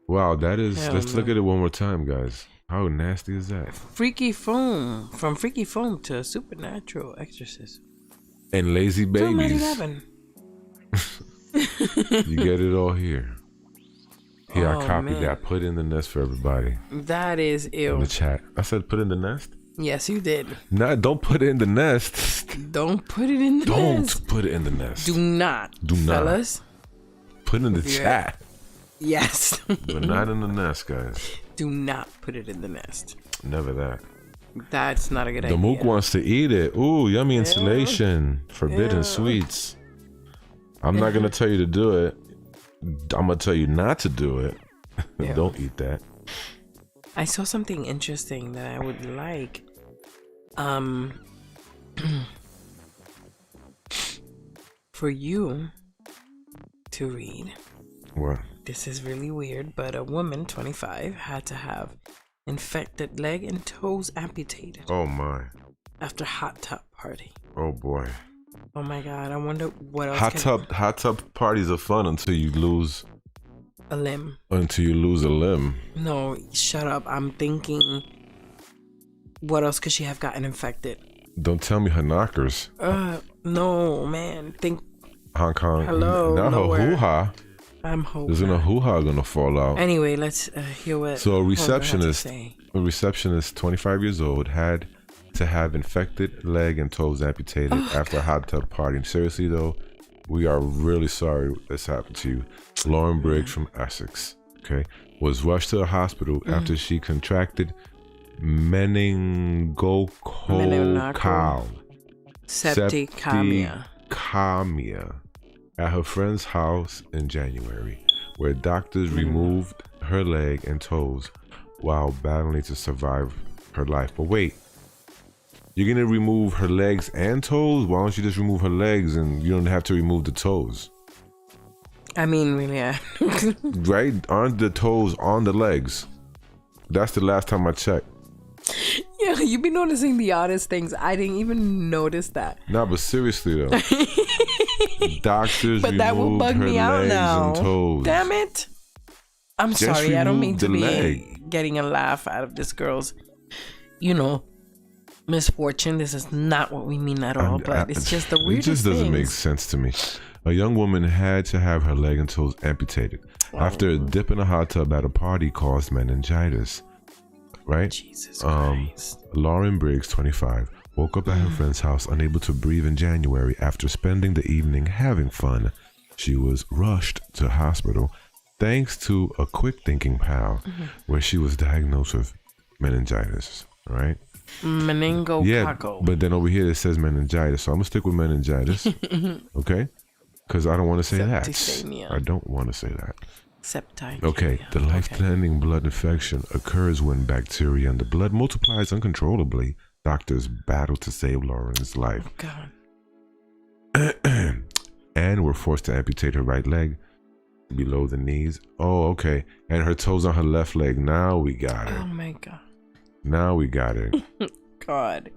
Wow, that is... Let's look at it one more time, guys. How nasty is that? Freaky foam. From freaky foam to supernatural exorcism. And lazy babies. You get it all here. Here, I copied that. Put in the nest for everybody. That is ew. In the chat. I said put in the nest? Yes, you did. Nah, don't put it in the nest. Don't put it in the nest. Don't put it in the nest. Do not. Do not. Fellas. Put it in the chat. Yes. But not in the nest, guys. Do not put it in the nest. Never that. That's not a good idea. The mook wants to eat it. Ooh, yummy insulation. Forbidden sweets. I'm not going to tell you to do it. I'm going to tell you not to do it. Don't eat that. I saw something interesting that I would like. For you to read. What? This is really weird, but a woman, 25, had to have infected leg and toes amputated. Oh my. After hot tub party. Oh boy. Oh my God, I wonder what else. Hot tub parties are fun until you lose a limb. Until you lose a limb. No, shut up. I'm thinking, what else could she have gotten infected? Don't tell me her knockers. No, man. Think Hong Kong. Hello. Not her hoo-ha. I'm hoping. Isn't a hoo-ha gonna fall out? Anyway, let's hear what. So a receptionist, 25 years old, had to have infected leg and toes amputated after a hot tub party. Seriously though, we are really sorry this happened to you. Lauren Briggs from Essex, was rushed to a hospital after she contracted meningococcal septicemia at her friend's house in January, where doctors removed her leg and toes while battling to survive her life. But wait, you're gonna remove her legs and toes? Why don't you just remove her legs and you don't have to remove the toes? I mean, really, yeah. Right? Aren't the toes on the legs? That's the last time I checked. Yeah, you be noticing the oddest things. I didn't even notice that. Nah, but seriously though, doctors but that will removed bug her me out legs now. and toes. Damn it! I'm Just sorry. I don't mean to remove the be leg. getting a laugh out of this girl's, misfortune. This is not what we mean at all. But it's just the weirdest It just doesn't things. make sense to me. A young woman had to have her leg and toes amputated after a dip in a hot tub at a party caused meningitis. Right? Jesus Christ. Lauren Briggs, 25, woke up at her friend's house unable to breathe in January after spending the evening having fun. She was rushed to hospital thanks to a quick thinking pal, where she was diagnosed with meningitis. Right? Meningococcal. Yeah, but then over here it says meningitis, so I'm gonna stick with meningitis. Okay? Because I don't want to say that. Septicemia. I don't want to say that. Septicemia. Okay, the life-threatening blood infection occurs when bacteria in the blood multiplies uncontrollably. Doctors battle to save Lauren's life. Oh, God. And were forced to amputate her right leg below the knees. Oh, okay. And her toes on her left leg. Now we got it. Oh, my God. Now we got it. God.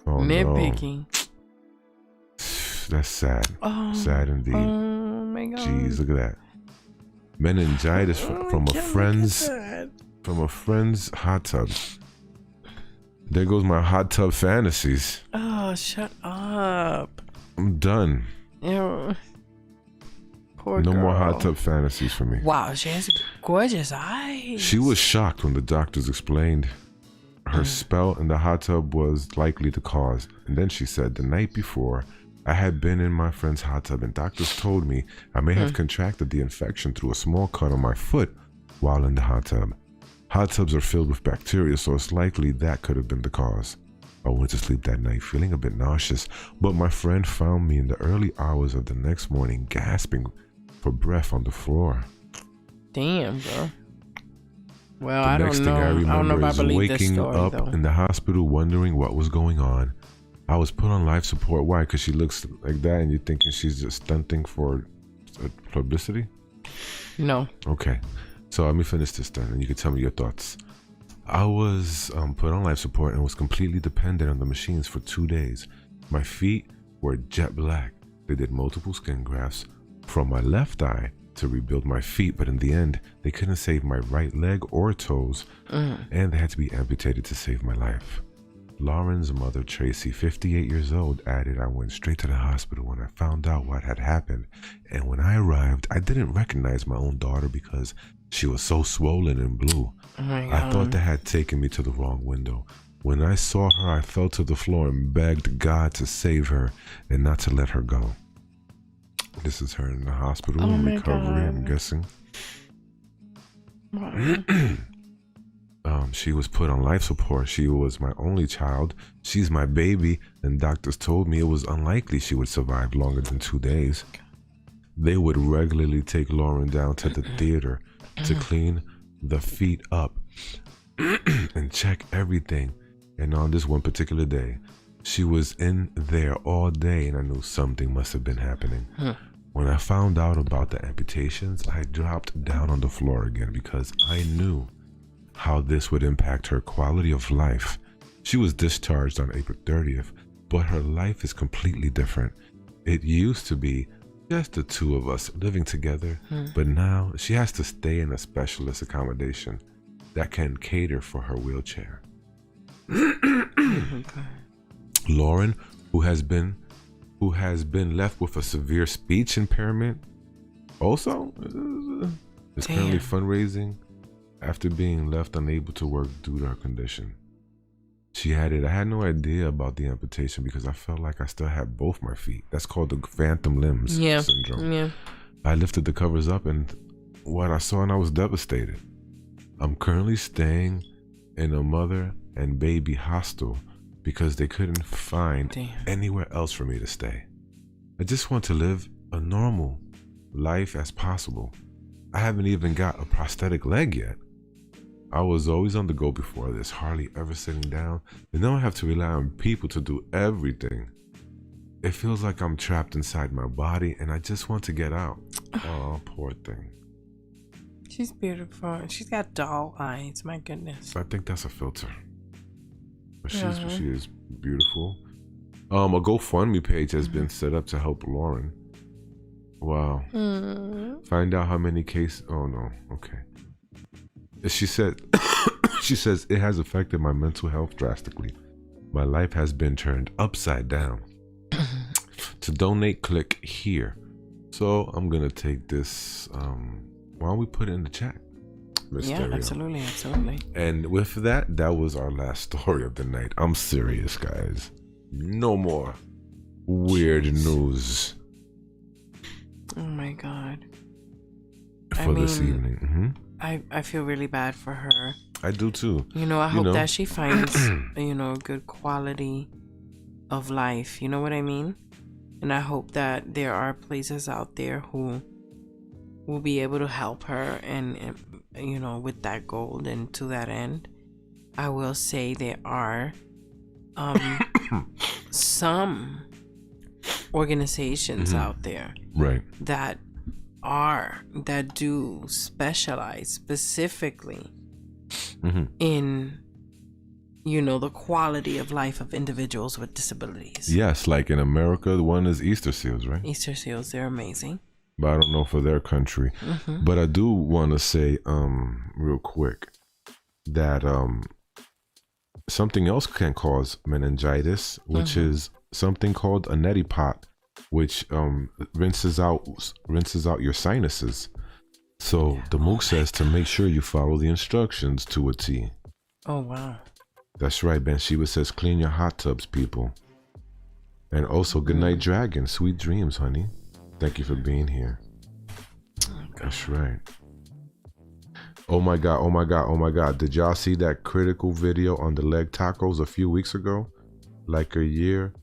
Oh, Nitpicking. no. That's sad. Oh, Sad indeed. Oh, my God. Jeez, look at that. Meningitis from a friend's hot tub. There goes my hot tub fantasies. Oh, shut up. I'm done. Ew. Poor No girl. more hot tub fantasies for me. Wow, she has gorgeous eyes. She was shocked when the doctors explained her spell in the hot tub was likely the cause. And then she said, the night before, I had been in my friend's hot tub and doctors told me I may have contracted the infection through a small cut on my foot while in the hot tub. Hot tubs are filled with bacteria, so it's likely that could have been the cause. I went to sleep that night feeling a bit nauseous, but my friend found me in the early hours of the next morning gasping for breath on the floor. Damn, bro. Well, The I next don't thing know. I I don't know remember if I is believe this waking story, up though. in the hospital wondering what was going on. I was put on life support. Why? Because she looks like that and you're thinking she's just stunting for publicity? No. Okay. So let me finish this then and you can tell me your thoughts. I was put on life support and was completely dependent on the machines for 2 days. My feet were jet black. They did multiple skin grafts from my left eye to rebuild my feet, but in the end, they couldn't save my right leg or toes, and they had to be amputated to save my life. Lauren's mother, Tracy, 58 years old, added, I went straight to the hospital when I found out what had happened, and when I arrived, I didn't recognize my own daughter because she was so swollen and blue. Oh my God. I thought they had taken me to the wrong window. When I saw her, I fell to the floor and begged God to save her and not to let her go. This is her in the hospital in recovery, I'm guessing. She was put on life support. She was my only child. She's my baby, and doctors told me it was unlikely she would survive longer than 2 days. They would regularly take Lauren down to the theater to clean the feet up and check everything. And on this one particular day, she was in there all day, and I knew something must have been happening. When I found out about the amputations, I dropped down on the floor again because I knew how this would impact her quality of life. She was discharged on April 30th, but her life is completely different. It used to be just the two of us living together, but now she has to stay in a specialist accommodation that can cater for her wheelchair. Lauren, who has been left with a severe speech impairment, also is currently fundraising after being left unable to work due to her condition. She added, I had no idea about the amputation because I felt like I still had both my feet. That's called the phantom limbs syndrome. Yeah. I lifted the covers up and what I saw, and I was devastated. I'm currently staying in a mother and baby hostel because they couldn't find Damn. anywhere else for me to stay. I just want to live a normal life as possible. I haven't even got a prosthetic leg yet. I was always on the go before this, hardly ever sitting down, and now I have to rely on people to do everything. It feels like I'm trapped inside my body and I just want to get out. Oh, poor thing. She's beautiful. She's got doll eyes. My goodness. I think that's a filter. But she is beautiful. A GoFundMe page has been set up to help Lauren. Wow. Find out how many cases. Oh no. Okay. She said, she says it has affected my mental health drastically. My life has been turned upside down. To donate, click here. So I'm gonna take this. Why don't we put it in the chat? Yeah, absolutely, absolutely. And with that, that was our last story of the night. I'm serious, guys. No more weird news. Oh my God. For this evening. I feel really bad for her. I do too. You know, I hope that she finds, a good quality of life. You know what I mean? And I hope that there are places out there who will be able to help her and with that goal. And to that end, I will say there are some organizations out there that do specialize specifically in the quality of life of individuals with disabilities. Yes, like in America, the one is Easter Seals, right? Easter Seals, they're amazing. But I don't know for their country. But I do want to say real quick that something else can cause meningitis, which is something called a neti pot, which rinses out your sinuses. So the MOOC says to make sure you follow the instructions to a T. Oh wow. That's right, Ben Sheba says clean your hot tubs, people. And also good night, dragon. Sweet dreams, honey. Thank you for being here. That's right. Oh my God, oh my God, oh my God. Did y'all see that critical video on the leg tacos a few weeks ago? Like a year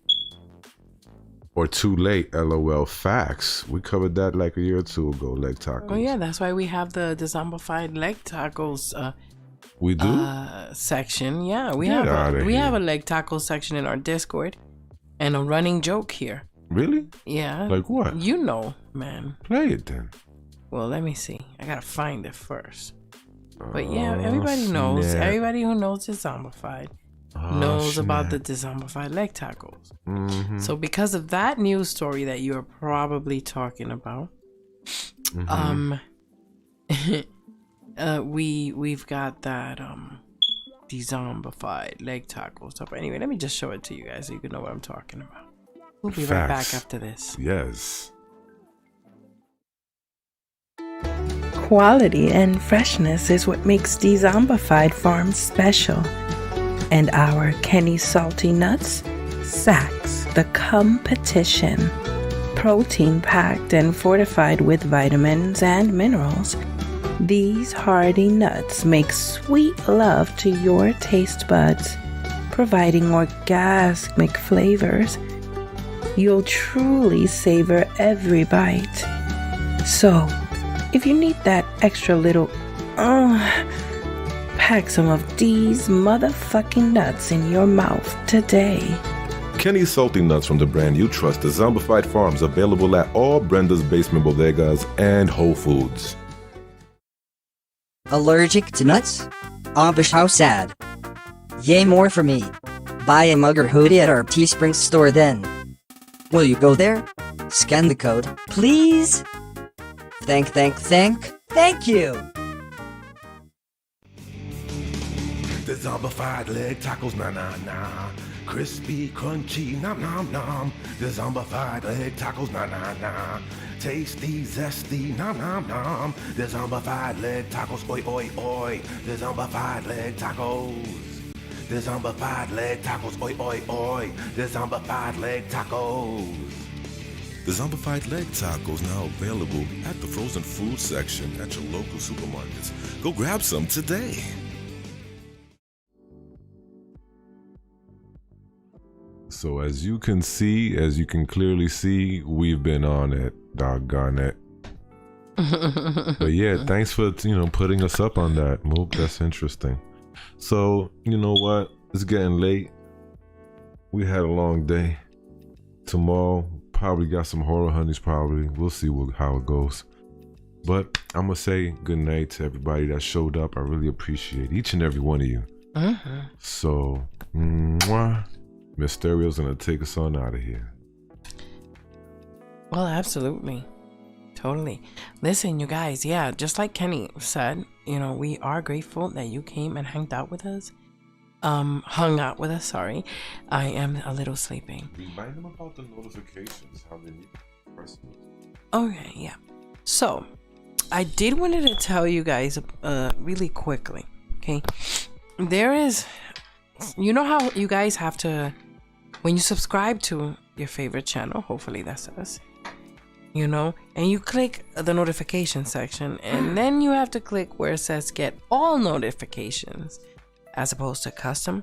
or too late, LOL. Facts. We covered that like a year or two ago, leg tacos. Oh yeah, that's why we have the Dezombified leg tacos we do? Section. Yeah, we have a leg taco section in our Discord and a running joke here. Really? Yeah. Like what? You know, man. Play it then. Well, let me see. I gotta find it first. But yeah, everybody knows. Everybody who knows Dezombified knows about the Dezombified leg tacos. So because of that news story that you're probably talking about, we've got that Dezombified leg taco stuff. Anyway, let me just show it to you guys so you can know what I'm talking about. We'll be right back after this. Yes. Quality and freshness is what makes Dezombified Farms special. And our Kenny Salty Nuts sacks the competition. Protein packed and fortified with vitamins and minerals, these hearty nuts make sweet love to your taste buds, providing orgasmic flavors. You'll truly savor every bite. So, if you need that extra little pack some of these motherfucking nuts in your mouth today. Kenny's Salty Nuts from the brand you trust, the Zombified Farms, available at all Brenda's Basement Bodegas and Whole Foods. Allergic to nuts? Bish, how sad. Yay, more for me. Buy a mug or hoodie at our Teespring store then. Will you go there? Scan the code, please. Thank you. The Zombified leg tacos, na. Crispy, crunchy, nom. The Zombified leg tacos, na. Tasty, zesty, nom. The Zombified leg tacos, oi. The Zombified leg tacos. The Zombified leg tacos, oi. The Zombified leg tacos. The Zombified leg tacos now available at the frozen food section at your local supermarkets. Go grab some today. So as you can clearly see, we've been on it, doggone it. But yeah, thanks for putting us up on that, Mook. That's interesting. So you know what? It's getting late. We had a long day. Tomorrow probably got some Horror Honeyz. Probably we'll see how it goes. But I'm gonna say good night to everybody that showed up. I really appreciate each and every one of you. So, Mysterio's gonna take us on out of here. Well, absolutely. Totally. Listen, you guys, yeah, just like Kenny said, we are grateful that you came and hung out with us. Sorry. I am a little sleeping. Remind them about the notifications, how they need to press them. Okay, yeah. So, I did wanted to tell you guys really quickly, okay? There is, how you guys have to, when you subscribe to your favorite channel, hopefully that's us, and you click the notification section, and then you have to click where it says get all notifications as opposed to custom.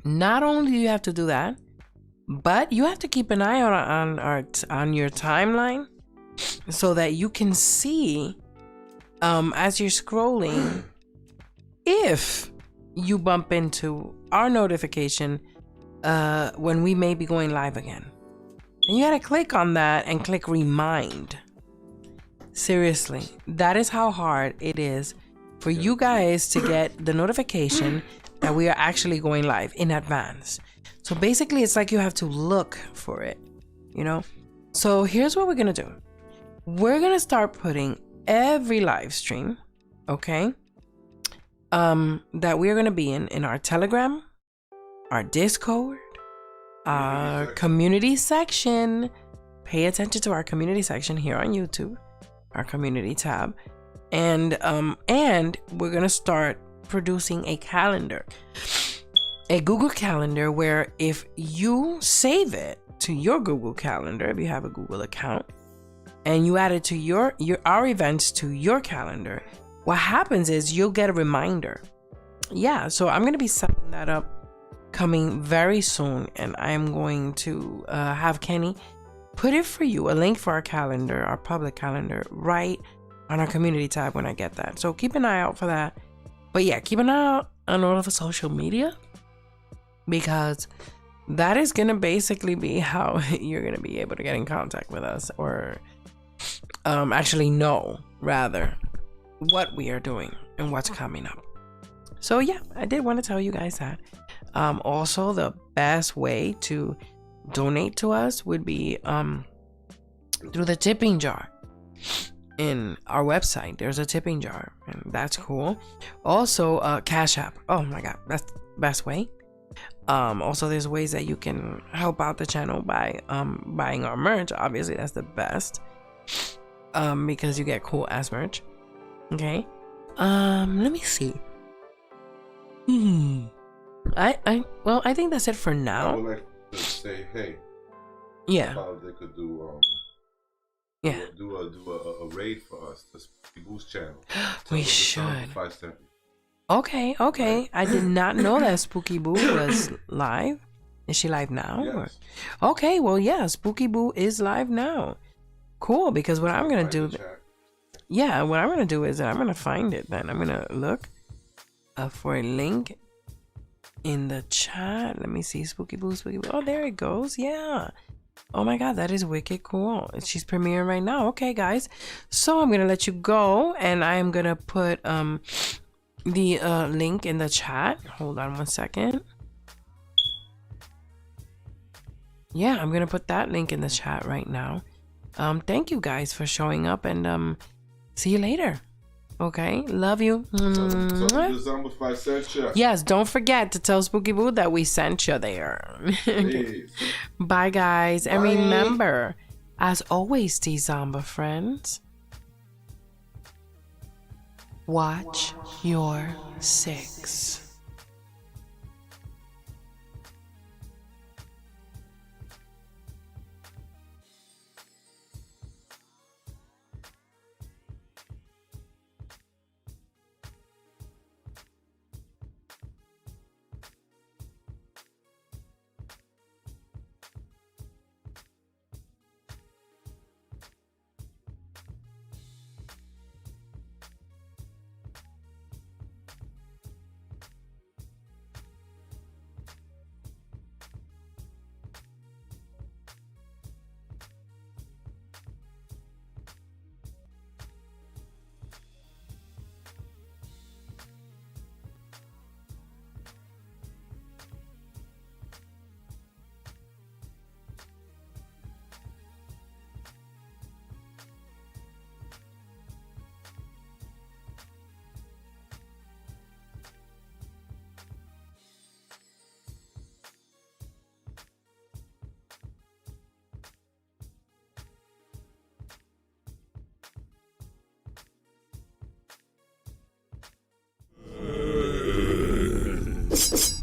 Not only do you have to do that, but you have to keep an eye on your timeline so that you can see as you're scrolling if you bump into our notification when we may be going live again. And you gotta click on that and click remind. Seriously, that is how hard it is for you guys to get the notification that we are actually going live in advance. So basically it's like you have to look for it, So here's what we're gonna do. We're gonna start putting every live stream, okay, that we're gonna be in our Telegram, our Discord, our community section. Pay attention to our community section here on YouTube, our community tab, and we're gonna start producing a calendar, a Google Calendar, where if you save it to your Google Calendar, if you have a Google account, and you add it to our events to your calendar, what happens is you'll get a reminder. Yeah, so I'm going to be setting that up coming very soon, and I'm going to have Kenny put it for you, a link for our calendar, our public calendar, right on our community tab when I get that. So keep an eye out for that. But yeah, keep an eye out on all of the social media, because that is going to basically be how you're going to be able to get in contact with us, or actually know, rather, what we are doing and what's coming up. So yeah, I did want to tell you guys that. Also, the best way to donate to us would be through the tipping jar in our website. There's a tipping jar, and that's cool. Also, Cash App. Oh my god, that's the best way. Also, there's ways that you can help out the channel by buying our merch. Obviously, that's the best, because you get cool ass merch. Okay. Let me see. I think that's it for now. I would like to say, hey. Yeah. They could do do a raid for us, the Spooky Boost channel. We should. Okay. Right. I did not know that Spooky Boo was live. Is she live now? Yes. Or? Okay, well, yeah, Spooky Boo is live now. Cool, because what I'm going to do... Yeah, what I'm going to do is I'm going to find it then. I'm going to look for a link in the chat. Let me see. Spooky Boo. Oh, there it goes. Yeah. Oh my god, that is wicked cool. She's premiering right now. Okay, guys. So I'm going to let you go, and I am going to put the link in the chat. Hold on one second. Yeah, I'm going to put that link in the chat right now. Thank you guys for showing up, and see you later. Okay, love you. Yes, don't forget to tell Spooky Boo that we sent you there. Bye, guys. Bye. And remember, as always, Dezomba friends, watch your six. Dezombified.